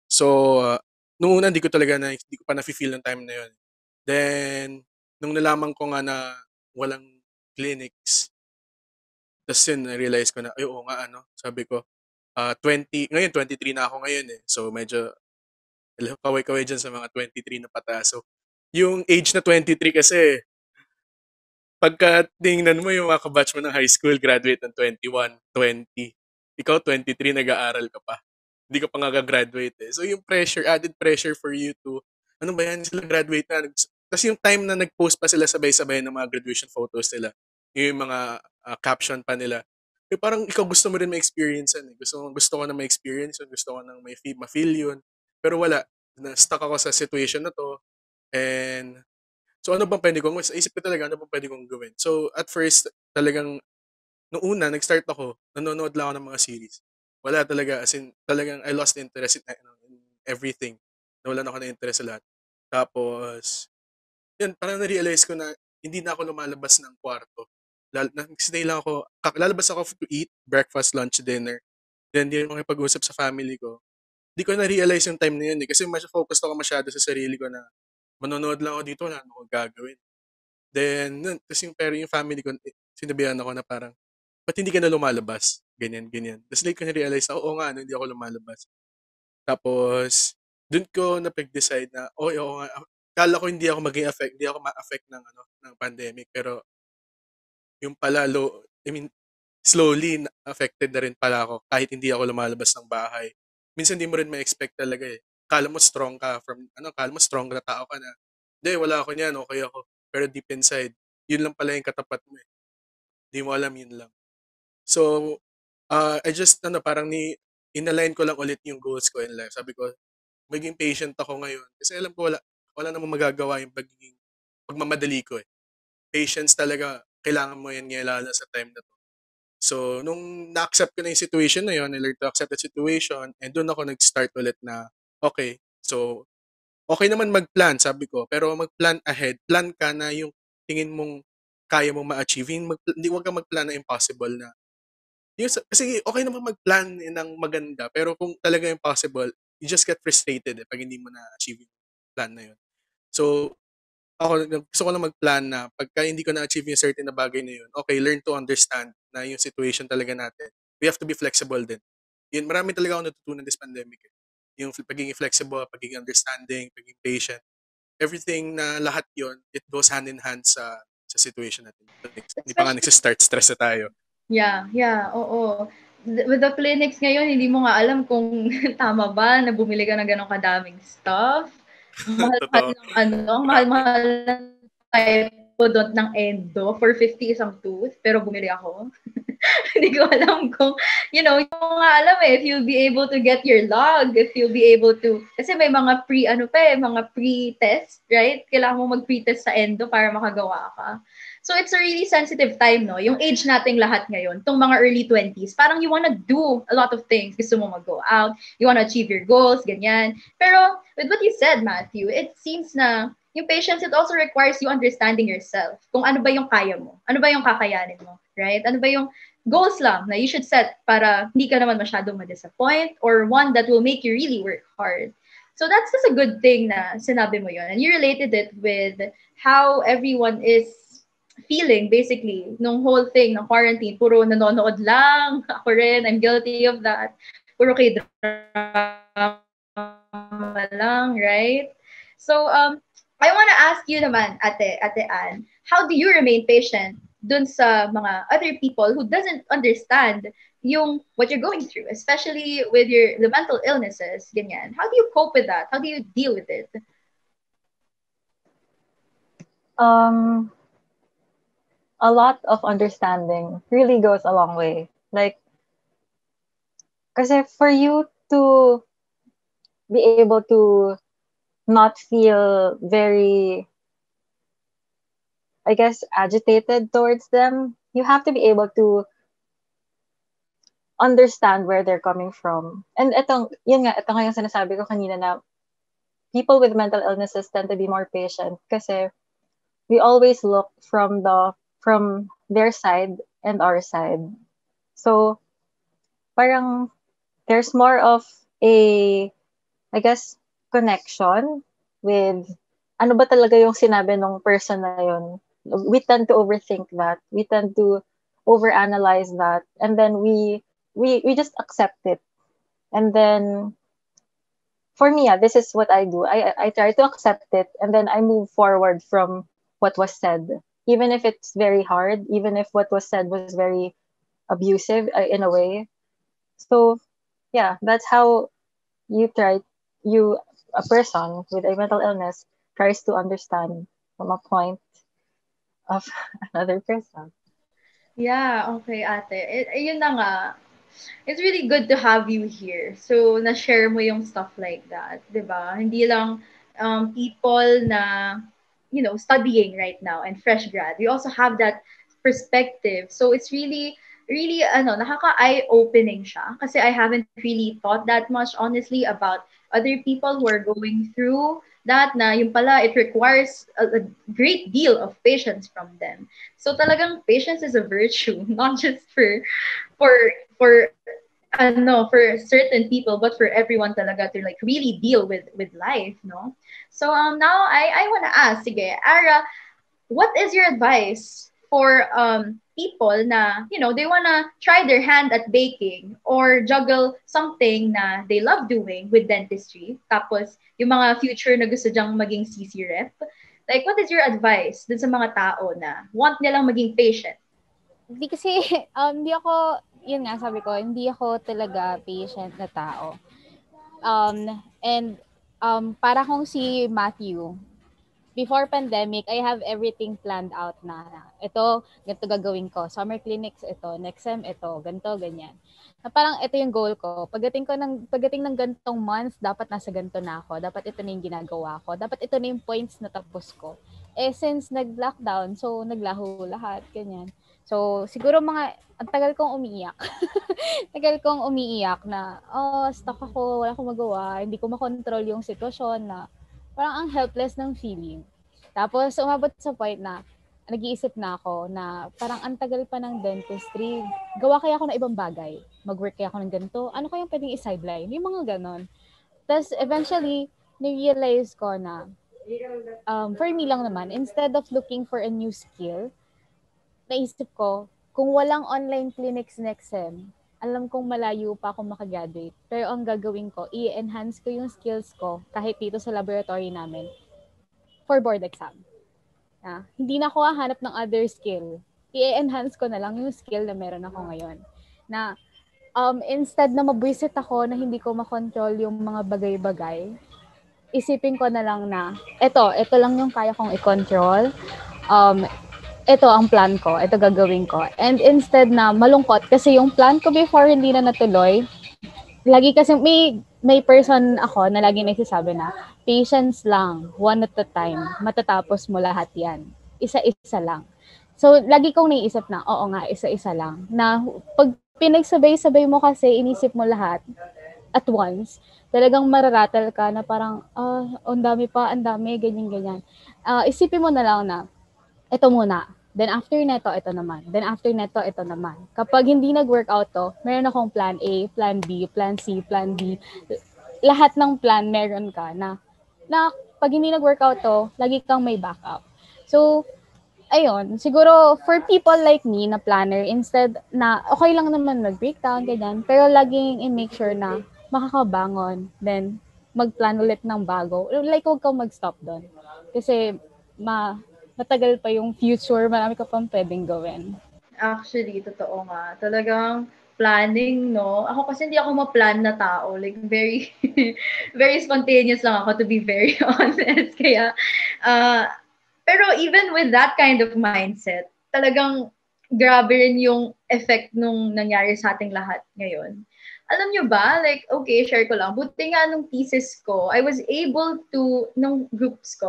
So, nung una, hindi ko pa na-feel ng time na yun. Then, nung nalaman ko nga na walang clinics, tapos yun, na-realize ko na, ay, oo nga, sabi ko, 23 na ako ngayon eh. So, medyo, kaway-kaway dyan sa mga 23 na pataas. So, yung age na 23 kasi, pagka tingnan mo yung mga kabatch mo ng high school, graduate ng 21, 20. Ikaw, 23, nag-aaral ka pa. Hindi ka pa nga graduate eh. So, yung added pressure for you to, ano ba yan, sila graduate na. Tapos yung time na nag-post pa sila sabay-sabay ng mga graduation photos nila, yung mga caption pa nila, parang ikaw gusto mo rin ma-experience yan. Eh. Gusto ko na ma-experience yun, gusto ko na ma-feel yun. Pero wala, na-stuck ako sa situation na to. And, so ano bang pwede kong, sa isip ko talaga, ano bang pwede kong gawin? So, at first, talagang, noong una, nag-start ako, nanonood lang ako ng mga series. Wala talaga, as in, talagang I lost interest in everything. Nawalan ako ng interest sa lahat. Tapos, yun, parang na-realize ko na hindi na ako lumalabas ng kwarto. Nag-stay lang ako, lalabas ako to eat, breakfast, lunch, dinner. Then, hindi ako makipag-usap sa family ko. Hindi ko na-realize yung time na yun eh. Kasi focused ako masyado sa sarili ko na manonood lang ako dito, wala na akong gagawin. Then, tapos yung family ko, sinabihan ako na parang, ba't hindi ka na lumalabas? Ganyan. Tapos like ko na-realize, oo nga, hindi ako lumalabas. Tapos, dun ko napag-decide na, oo nga, kala ko hindi ako hindi ako ma-affect ng pandemic. Pero, yung pala, slowly affected na rin pala ako kahit hindi ako lumalabas ng bahay. Minsan hindi mo rin ma-expect talaga eh. Kala mo strong ka kala mo strong na tao ka na. Hindi, wala ako niyan, okay ako. Pero deep inside, yun lang pala yung katapat mo eh. Hindi mo alam, yun lang. So, I just, parang inalign ko lang ulit yung goals ko in life. Sabi ko, maging patient ako ngayon. Kasi alam ko wala namang magagawa yung pagmamadali ko eh. Patience talaga, kailangan mo yan ngayon lalo sa time na to. So, nung na-accept ko na yung situation na yun, I learned to accept the situation, and doon ako nag-start ulit na, okay, so, okay naman mag-plan, sabi ko, pero mag-plan ahead. Plan ka na yung tingin mong kaya mong ma-achieve. Hindi, wag kang mag-plan na impossible na. Kasi okay naman mag-plan ng maganda, pero kung talaga impossible, you just get frustrated pag hindi mo na-achieve yung plan na yun. So, ako, gusto ko lang mag-plan na pagka hindi ko na-achieve yung certain na bagay na yun, okay, learn to understand na yung situation talaga natin. We have to be flexible din. Yun, marami talaga ako natutunan this pandemic. Eh. Yung pagiging flexible, pagiging understanding, pagiging patient, everything na lahat yon it goes hand in hand sa situation natin. Hindi pa nga Especially, nagsistart, stress na tayo. yeah, oo. With the clinics ngayon, hindi mo nga alam kung tama ba na bumili ka ng ganong kadaming stuff. Ang mahal-mahal Totoo. ng ang Grabe. mahal-mahal ng typodont ng endo for 50 isang tooth, pero bumili ako. Hindi ko alam kung, hindi mo nga alam if you'll be able to get your log, if you'll be able to, kasi may mga mga pre-test, right? Kailangan mo mag-pre-test sa endo para makagawa ka. So it's a really sensitive time, no? Yung age nating lahat ngayon, tong mga early 20s, parang you wanna do a lot of things. Gusto mo mag-go out, you wanna achieve your goals, ganyan. Pero with what you said, Matthew, it seems na yung patience, it also requires you understanding yourself. Kung ano ba yung kaya mo, ano ba yung kakayanin mo, right? Ano ba yung goals lang na you should set para hindi ka naman masyadong ma-disappoint or one that will make you really work hard. So that's just a good thing na sinabi mo yun. And you related it with how everyone is feeling basically nung whole thing ng quarantine. Puro nanonood lang. Ako rin, I'm guilty of that. Puro K-drama lang, right? So, I want to ask you naman, Ate Ann, how do you remain patient dun sa mga other people who doesn't understand yung what you're going through, especially with the mental illnesses, ganyan. How do you cope with that? How do you deal with it? A lot of understanding really goes a long way. Like, kasi for you to be able to not feel very, I guess, agitated towards them, you have to be able to understand where they're coming from. And ito nga yung sinasabi ko kanina na people with mental illnesses tend to be more patient kasi we always look from their side and our side. So, parang there's more of a, I guess, connection with ano ba talaga yung sinabi ng person na yun. We tend to overthink that. We tend to overanalyze that. And then we just accept it. And then, for me, this is what I do. I try to accept it and then I move forward from what was said. Even if it's very hard, even if what was said was very abusive in a way. So, yeah, that's how a person with a mental illness tries to understand from a point of another person. Yeah, okay, ate. Yun na nga. It's really good to have you here. So, na-share mo yung stuff like that, di ba? Hindi lang people na, studying right now and fresh grad. We also have that perspective. So, it's really, really, nakaka-eye-opening siya. Kasi I haven't really thought that much, honestly, about other people who are going through that na yung pala, it requires a great deal of patience from them. So, talagang patience is a virtue, not just for for for certain people but for everyone talaga to like really deal with life, no? So now I want to ask, sige, Ara, what is your advice for people na they want to try their hand at baking or juggle something na they love doing with dentistry, tapos yung mga future na gusto dyang maging CC rep, like what is your advice dun sa mga tao na want nilang maging patient? Hindi kasi, hindi ako, yun nga sabi ko, hindi ako talaga patient na tao. And para kung si Matthew, before pandemic, I have everything planned out na. Ito, ganito gagawin ko. Summer clinics, ito. Next sem, ito. Ganito, ganyan. Na parang ito yung goal ko. Pagdating ng gantong months, dapat nasa ganito na ako. Dapat ito na yung ginagawa ko. Dapat ito na yung points na tapos ko. Since nag-lockdown, so naglaho lahat, ganyan. So, siguro ang tagal kong umiiyak. Tagal kong umiiyak na, stuck ako, wala akong magawa, hindi ko makontrol yung sitwasyon na parang ang helpless ng feeling. Tapos, umabot sa point na nag-iisip na ako na parang ang tagal pa ng dentistry. Gawa kaya ako ng ibang bagay? Mag-work kaya ako ng ganito? Ano kayang pwedeng i-sideline? Yung mga ganon. Tapos, eventually, na-realize ko na for me lang naman, instead of looking for a new skill, naisip ko, kung walang online clinics next sem, alam kong malayo pa ako makagraduate. Pero ang gagawin ko, i-enhance ko yung skills ko kahit dito sa laboratory namin for board exam. Hindi na ako hahanap ng other skill. I-enhance ko na lang yung skill na meron ako ngayon. Na instead na mabwisit ako na hindi ko makontrol yung mga bagay-bagay, isipin ko na lang na ito lang yung kaya kong i-control. Ito ang plan ko, ito gagawin ko. And instead na malungkot, kasi yung plan ko before hindi na natuloy, lagi kasi may person ako na lagi nagsasabi na, patience lang, one at a time, matatapos mo lahat yan. Isa-isa lang. So, lagi kong naisip na, oo nga, isa-isa lang. Na pag pinagsabay-sabay mo kasi, inisip mo lahat at once, talagang mararatal ka na parang, ang dami pa, ang dami, ganyan-ganyan. Isipin mo na lang na, ito muna. Then after neto, ito naman. Then after neto, ito naman. Kapag hindi nag-workout to, meron akong plan A, plan B, plan C, plan D. Lahat ng plan meron ka na pag hindi nag-workout to, lagi kang may backup. So, ayun, siguro for people like me na planner, instead na okay lang naman mag-breakdown, ganyan, pero laging i-make sure na makakabangon, then mag-plan ulit ng bago. Like, huwag kang mag-stop doon. Kasi, matagal pa yung future, marami ka pang pwedeng gawin. Actually, totoo nga. Talagang planning, no? Ako kasi hindi ako ma-plan na tao. Like, very, very spontaneous lang ako, to be very honest. Kaya, pero even with that kind of mindset, talagang grabe rin yung effect nung nangyari sa ating lahat ngayon. Alam nyo ba, like, okay, share ko lang. Buti nga nung thesis ko, I was able to, nung groupmates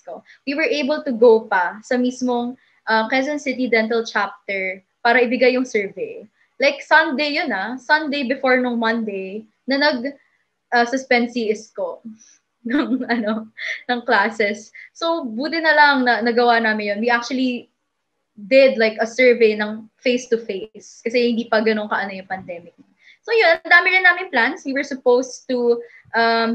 ko, we were able to go pa sa mismong Quezon City Dental Chapter para ibigay yung survey. Like, Sunday yun Sunday before nung Monday, na nag-suspend CS ko ng classes. So, buti na lang na nagawa namin yun. We actually did like a survey ng face-to-face kasi hindi pa ganun kaano yung pandemic. So yun, ang dami rin namin plans. We were supposed to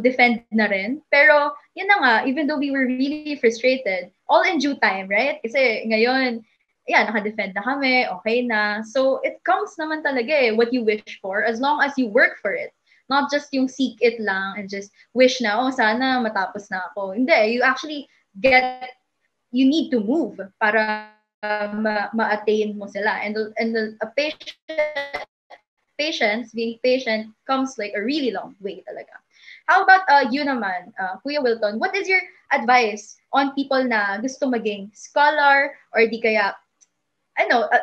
defend na rin. Pero yun na nga, even though we were really frustrated, all in due time, right? Kasi ngayon, naka-defend na kami, okay na. So it comes naman talaga what you wish for as long as you work for it. Not just yung seek it lang and just wish na, sana matapos na ako. Hindi, you actually you need to move para ma-attain mo sila. And a being patient comes like a really long way talaga. How about you naman, Kuya Wilton? What is your advice on people na gusto maging scholar or di kaya,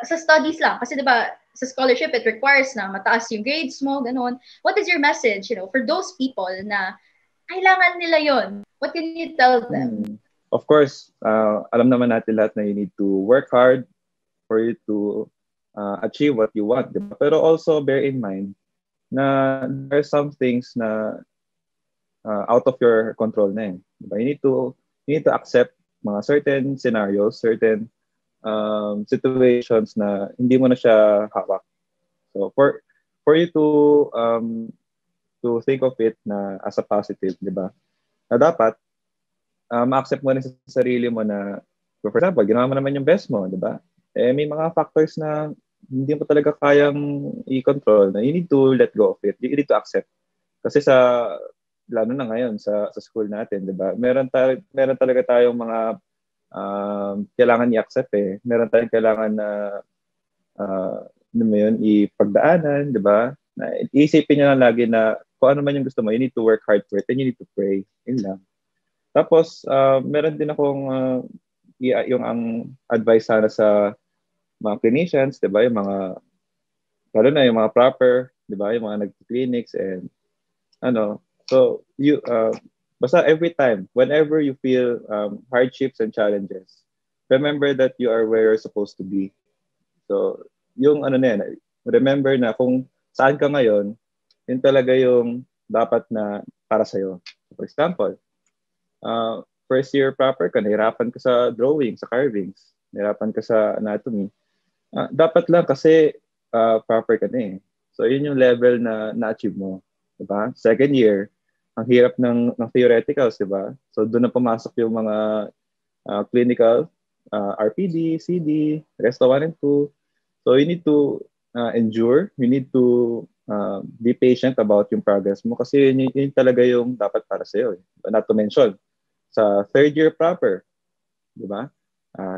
sa studies lang? Kasi diba, sa scholarship, it requires na mataas yung grades mo, ganun. What is your message, for those people na kailangan nila yon? What can you tell them? Of course, alam naman natin lahat na you need to work hard for you to achieve what you want. Diba? Pero also bear in mind na there are some things na out of your control na Diba? You need to accept mga certain scenarios, certain situations na hindi mo na siya hawak. So for you to think of it na as a positive, diba? Na dapat ma-accept mo rin sa sarili mo na, for example, ginawa mo naman yung best mo, diba? May mga factors na hindi mo talaga kayang i-control na you need to let go of it. You need to accept. Kasi lalo na ngayon sa school natin, diba? Meron talaga tayong mga kailangan i-accept Meron tayong kailangan na ipagdaanan, diba? Na isipin nyo lang lagi na kung ano man yung gusto mo, you need to work hard for it and you need to pray. Yun lang. Tapos, meron din akong yung ang advice sana sa mga clinicians, di ba? Yung mga, lalo na yung mga proper, di ba? Yung mga nag-clinics and ano. So, basta every time, whenever you feel hardships and challenges, remember that you are where you're supposed to be. So, yung ano na yan, remember na kung saan ka ngayon, yun talaga yung dapat na para sa'yo. For example, first year proper ka, nahirapan ka sa drawing, sa carvings, nahirapan ka sa anatomy. Dapat lang kasi proper ka na eh. So, yun yung level na na-achieve mo. Diba? Second year, ang hirap ng theoreticals, diba? So, doon na pumasok yung mga clinical, RPD, CD, Resto 1 and 2. So, you need to endure. You need to be patient about yung progress mo kasi yun talaga yung dapat para sa'yo. Not to mention, sa third year proper, di ba?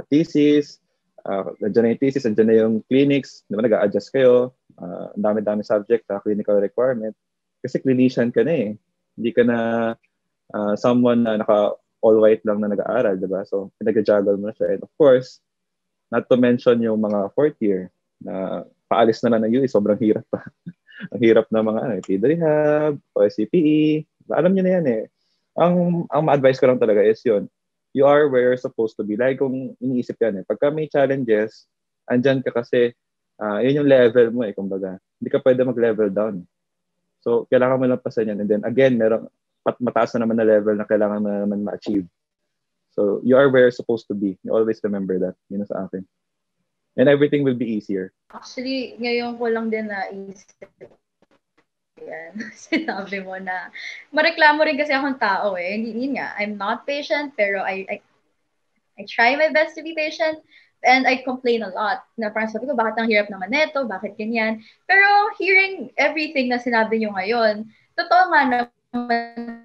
Thesis, nandiyan na yung thesis, nandiyan na yung clinics, di ba? Nag-a-adjust kayo, ang dami-dami subject, clinical requirement. Kasi clinician ka na eh. Hindi ka na someone na naka-all white lang na nag-aaral, di ba? So, pinag-juggle mo na siya. And of course, not to mention yung mga fourth year na paalis na ng UE, sobrang hirap pa. Ang hirap na mga paid rehab, CPE. Alam niyo na yan eh. Ang ma-advise ko lang talaga is yun. You are where you're supposed to be. Like kung iniisip yan eh. Pagka may challenges, andyan ka kasi yun yung level mo eh, kumbaga. Hindi ka pwede mag-level down. So, kailangan mo lang pasan yan. And then again, merong mataas na naman na level na kailangan mo naman ma-achieve. So, you are where you're supposed to be. You always remember that. Yun na sa akin. And everything will be easier. Actually, ngayon ko lang din naisip yan. Sinabi mo na mareklamo rin kasi akong tao eh. Hindi nga, I'm not patient pero I try my best to be patient and I complain a lot. Na parang sabi ko, bakit ang hirap naman neto? Bakit ganyan? Pero hearing everything na sinabi nyo ngayon, totoo nga naman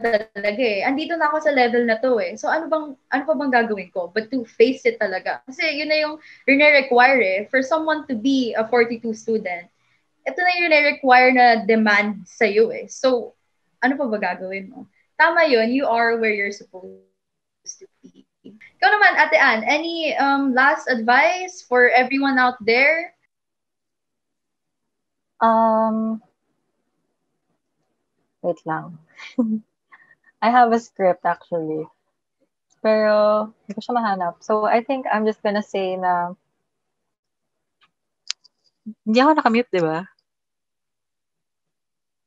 talaga eh. Andito na ako sa level na to eh. So ano pa bang gagawin ko? But to face it talaga. Kasi yun na yung require eh. For someone to be a 42 student, ito na yung require na demand sa'yo eh. So, ano pa ba gagawin mo? Tama yun, you are where you're supposed to be. Ikaw naman, Ate Ann, any last advice for everyone out there? Wait lang. I have a script actually. Pero, hindi ko siya mahanap. So, I think I'm just gonna say na hindi ako nakamute, di ba?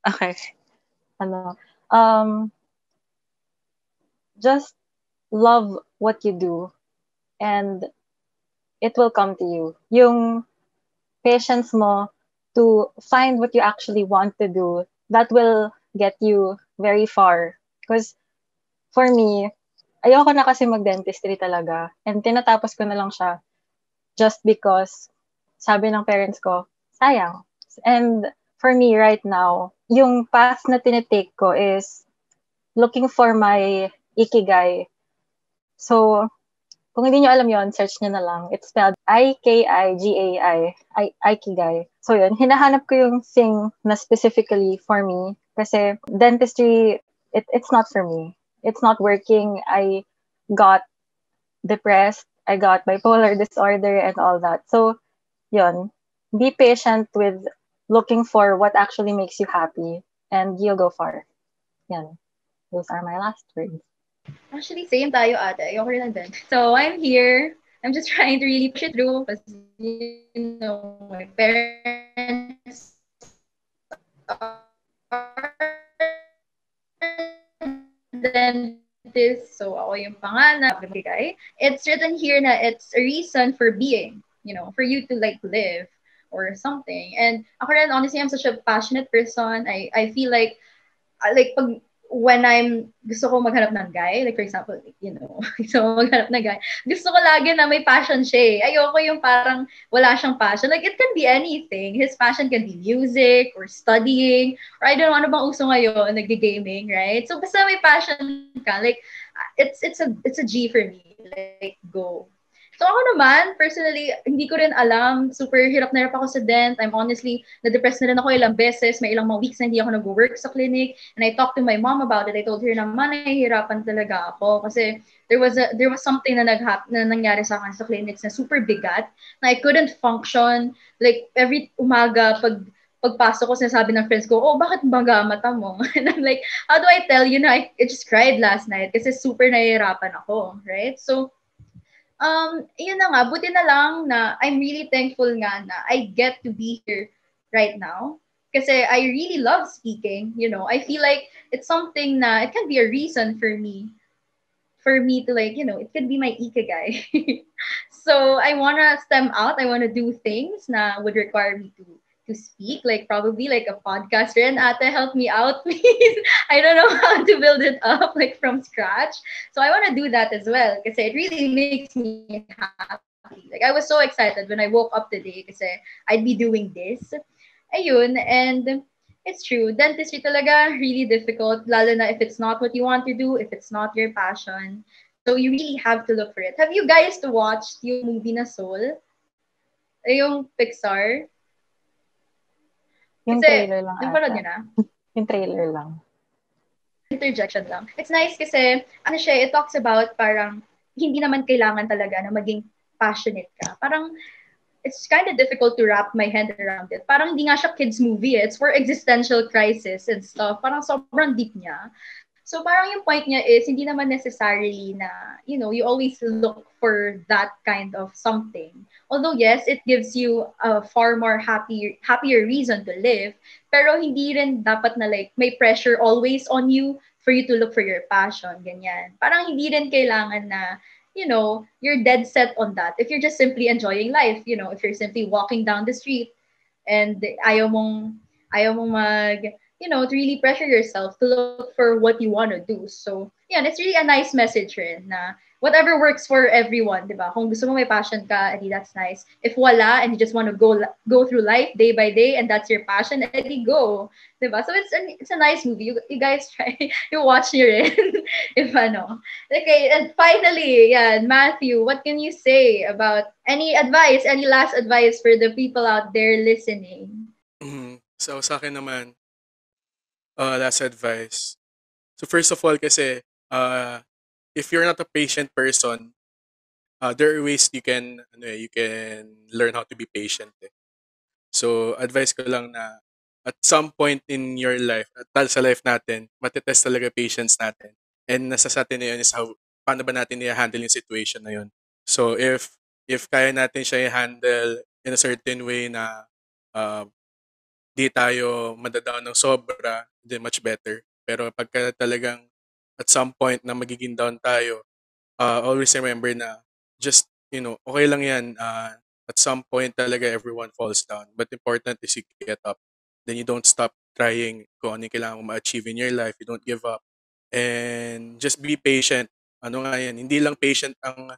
Okay. Just love what you do and it will come to you. Yung patience mo to find what you actually want to do, that will get you very far. Because for me, ayoko na kasi mag-dentistry talaga. And tinatapos ko na lang siya just because sabi ng parents ko, sayang. And for me right now, yung path na tinitake ko is looking for my ikigai. So, kung hindi nyo alam yon, search nyo na lang. It's spelled I-K-I-G-A-I. Ikigai. So yun, hinahanap ko yung thing na specifically for me. Kasi dentistry, it's not for me. It's not working. I got depressed. I got bipolar disorder and all that. So, yun. Be patient with looking for what actually makes you happy. And you'll go far. Yan. Those are my last words. Actually, same tayo ate. Ayoko rin din. So, I'm here. I'm just trying to really push it through because, you know, my parents are dentists. So, ako yung panganay. It's written here na it's a reason for being, you know, for you to like live or something. And ako rin, honestly, I'm such a passionate person. I feel like pag when gusto ko maghanap ng guy, like for example, you know, gusto ko maghanap ng guy, gusto ko lagi na may passion siya eh. Ayoko yung parang wala siyang passion. Like, it can be anything. His passion can be music or studying or I don't know, ano bang uso ngayon, nag-gaming, right? So, basta may passion ka, like, it's a G for me. Like, go. So ako naman, personally, hindi ko rin alam. Super hirap na hirap ako sa dent. I'm honestly, na-depressed na rin ako ilang beses. May ilang mga weeks na hindi ako nag-work sa clinic. And I talked to my mom about it. I told her naman, nahihirapan talaga ako. Kasi there was something na nangyari sa akin sa clinics na super bigat. Na I couldn't function. Like, every umaga, pagpasok ko, sinasabi ng friends ko, oh, bakit baga mata mo? And I'm like, how do I tell you na I just cried last night kasi super nahihirapan ako, right? So, yun na nga, buti na lang na I'm really thankful nga na I get to be here right now. Kasi I really love speaking, you know. I feel like it's something na, it can be a reason for me to like, you know, it could be my ikigai. So I want to stem out. I want to do things na would require me to speak, like probably like a podcast. Ren, ate, help me out, please. I don't know how to build it up like from scratch. So I want to do that as well because it really makes me happy. Like I was so excited when I woke up today because I'd be doing this. Ayun, and it's true. Dentistry talaga really difficult, lalo na if it's not what you want to do, if it's not your passion. So you really have to look for it. Have you guys watched yung movie na Soul? Yung Pixar? Yung Kasi, trailer lang napanood ata. nyo na? Yung trailer lang. Interjection lang. It's nice kasi, ano siya, it talks about parang, hindi naman kailangan talaga na maging passionate ka. Parang, it's kind of difficult to wrap my head around it. Parang hindi nga siya kids movie. It's for existential crisis and stuff. Parang sobrang deep niya. So parang yung point niya is, hindi naman necessarily na, you know, you always look for that kind of something. Although yes, it gives you a far more happier reason to live, pero hindi rin dapat na like, may pressure always on you for you to look for your passion, ganyan. Parang hindi rin kailangan na, you know, you're dead set on that. If you're just simply enjoying life, you know, if you're simply walking down the street and ayaw mong you know, to really pressure yourself to look for what you want to do. So, yeah, it's really a nice message rin na whatever works for everyone, di ba? Kung gusto mo may passion ka, edi that's nice. If wala, and you just want to go through life day by day, and that's your passion, edi go. Di ba? So, it's a nice movie. You guys try, you watch nyo rin. If ano. Okay, and finally, yeah, Matthew, what can you say about any last advice for the people out there listening? So, sa akin naman, last advice. So, first of all, kasi, if you're not a patient person, there are ways you can learn how to be patient. So, advice ko lang na at some point in your life, at sa life natin, matitest talaga patience natin. And nasa sa atin na yun is paano ba natin i-handle yung situation na yun. So, if kaya natin siya i-handle in a certain way na di tayo madadown ng sobra, then much better. Pero pagka talagang at some point na magiging down tayo, always remember na just, okay lang yan. At some point talaga everyone falls down. But important is you get up. Then you don't stop trying kung ano yung kailangan mo ma-achieve in your life. You don't give up. And just be patient. Ano nga yan, hindi lang patient ang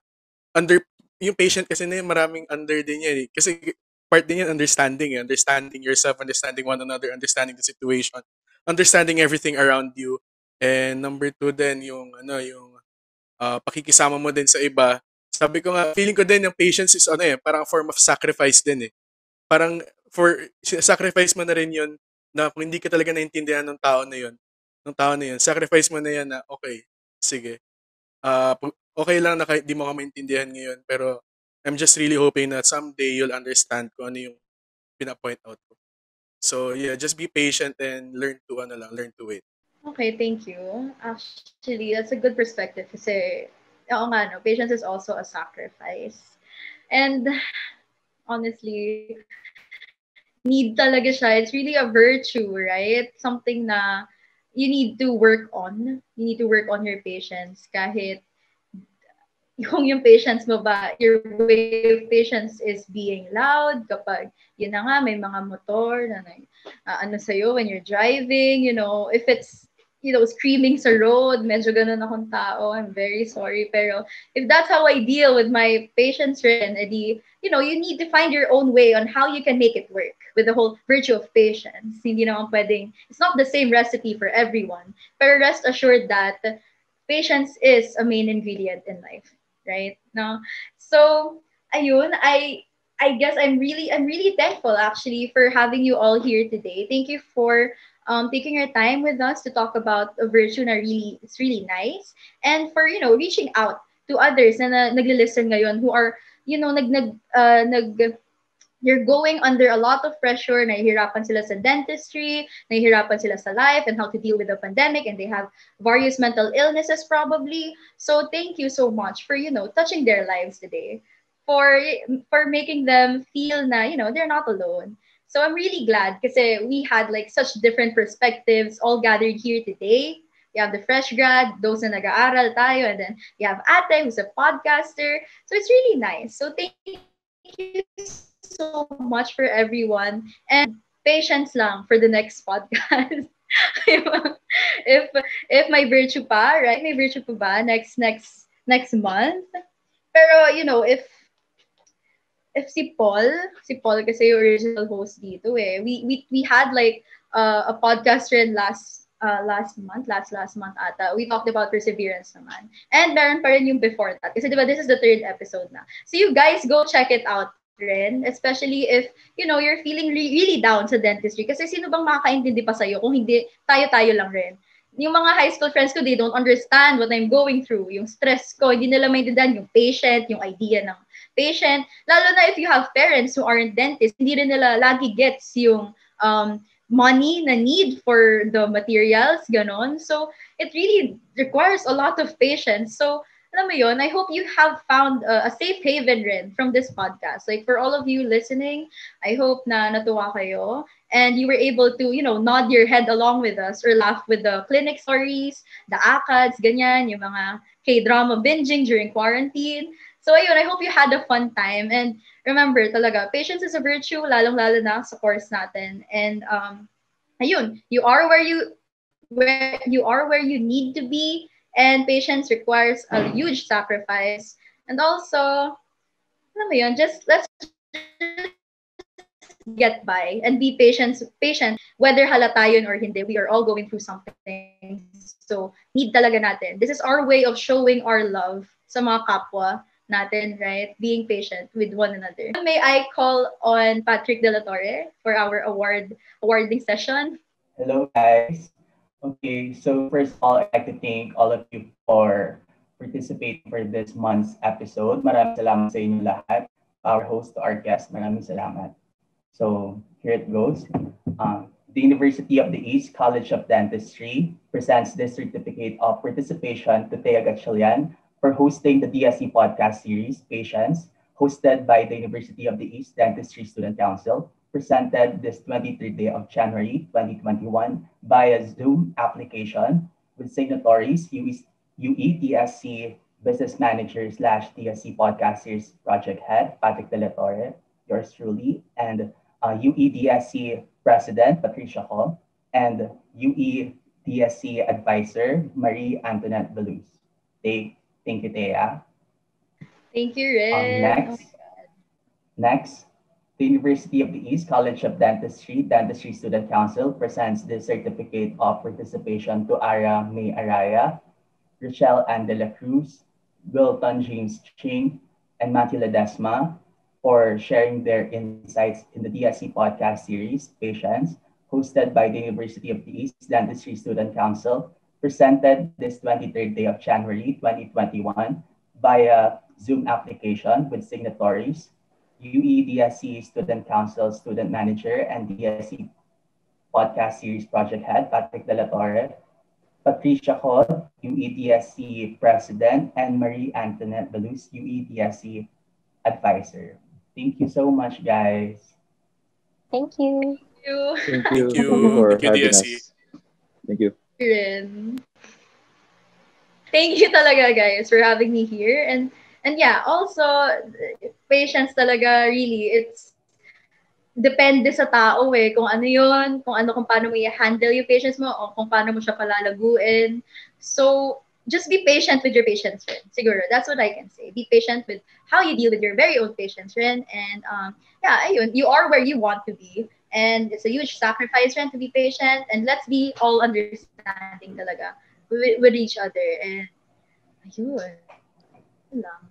under, yung patient kasi na yun, maraming under din yan. Kasi part din yan understanding. Understanding yourself, understanding one another, understanding the situation, understanding everything around you. And number 2 din, yung pakikisama mo din sa iba. Sabi ko nga, feeling ko din yung patience is parang a form of sacrifice din eh. Parang sacrifice mo na rin yun na kung hindi ka talaga naintindihan ng tao na yun, sacrifice mo na yan na okay, sige. Okay lang na kahit di mo ka maintindihan ngayon, pero I'm just really hoping that someday you'll understand kung ano yung pina-point out ko. So yeah, just be patient and learn to wait. Okay, thank you. Actually, that's a good perspective kasi, oo nga, no, patience is also a sacrifice. And honestly, need talaga siya. It's really a virtue, right? Something na you need to work on. You need to work on your patience kahit yung patience mo ba, your way of patience is being loud kapag, yun na nga, may mga motor na ano sa'yo when you're driving, if it's, screaming sa road, medyo ganun akong tao, I'm very sorry, pero if that's how I deal with my patience rin, edi, you need to find your own way on how you can make it work with the whole virtue of patience. Hindi naman pwedeng, it's not the same recipe for everyone, pero rest assured that patience is a main ingredient in life. Right? No? So, ayun, I guess I'm really thankful actually for having you all here today. Thank you for taking your time with us to talk about a virtue na really it's really nice, and for reaching out to others na nagli-listen ngayon who are nag you're going under a lot of pressure, nahihirapan sila sa dentistry, nahihirapan sila sa life and how to deal with the pandemic, and they have various mental illnesses probably. So thank you so much for, touching their lives today, for making them feel na, they're not alone. So I'm really glad kasi we had like such different perspectives all gathered here today. You have the fresh grad, those na nag-aaral tayo, and then you have Ate, who's a podcaster. So it's really nice. So thank you so much for everyone. And patience lang for the next podcast. if if my virtue pa, right? May virtue pa ba next month? Pero if si Paul kasi yung original host dito eh. We had like a podcast rin last month ata. We talked about perseverance naman. And meron pa rin yung before that. Kasi diba this is the third episode na. So you guys go check it out rin, especially if you're feeling really down sa dentistry. Kasi sino bang makakaintindi pa sa'yo kung hindi tayo-tayo lang rin. Yung mga high school friends ko, they don't understand what I'm going through. Yung stress ko, hindi nila maintindihan yung patient, yung idea ng patient. Lalo na if you have parents who aren't dentists, hindi rin nila lagi gets yung money na need for the materials, ganon. So, it really requires a lot of patience. So, alam mo yun, I hope you have found a safe haven rin from this podcast. Like, for all of you listening, I hope na natuwa kayo and you were able to, nod your head along with us or laugh with the clinic stories, the ACADS, ganyan, yung mga K-drama binging during quarantine. So, ayun, I hope you had a fun time. And remember, talaga, patience is a virtue, lalong-lalo na sa course natin. And, ayun, you are where you need to be. And patience requires a huge sacrifice. And also, alam mo yun, let's get by and be patient, whether halata yun or hindi. We are all going through something. So, need talaga natin. This is our way of showing our love sa mga kapwa natin, right? Being patient with one another. May I call on Patrick De La Torre for our awarding session? Hello, guys. Okay, so first of all, I'd like to thank all of you for participating for this month's episode. Maraming salamat sa inyo lahat. Our host, to our guest, maraming salamat. So here it goes. The University of the East College of Dentistry presents this certificate of participation to Thea Gatchalian for hosting the DSC Podcast Series, Patients, hosted by the University of the East Dentistry Student Council, presented this 23rd day of January 2021 via Zoom application with signatories UE DSC Business Manager / DSC Podcast Series Project Head, Patrick De La Torre, yours truly, and UE DSC President, Patricia Ko, and UE DSC Advisor, Marie Antoinette Belus. Thank you, Thea. Thank you, Red. Next, the University of the East College of Dentistry Student Council presents this certificate of participation to Ara Araya, Aina De La Cruz, Wilton James Ching, and Philip Ledesma for sharing their insights in the DSC Podcast Series, Patients, hosted by the University of the East Dentistry Student Council, presented this 23rd day of January 2021 via Zoom application with signatories, UE DSC Student Council Student Manager and DSC Podcast Series Project Head, Patrick De La Torre, Patricia Ko, UE DSC President, and Marie Antoinette Belus, UE DSC Advisor. Thank you so much, guys. Thank you. Thank Thank you. you. Thank you for Thank you, having DSC. us. Thank you. Rin. Thank you talaga, guys, for having me here. And yeah, also, patience talaga, really, it's depende sa tao eh, kung ano yun, kung paano mo i-handle yung patience mo, o kung paano mo siya palalaguin. So, just be patient with your patients rin. Siguro, that's what I can say. Be patient with how you deal with your very own patients rin. And yeah, ayun, you are where you want to be. And it's a huge sacrifice rin to be patient. And let's be all understanding talaga with each other. And ayun, yun lang.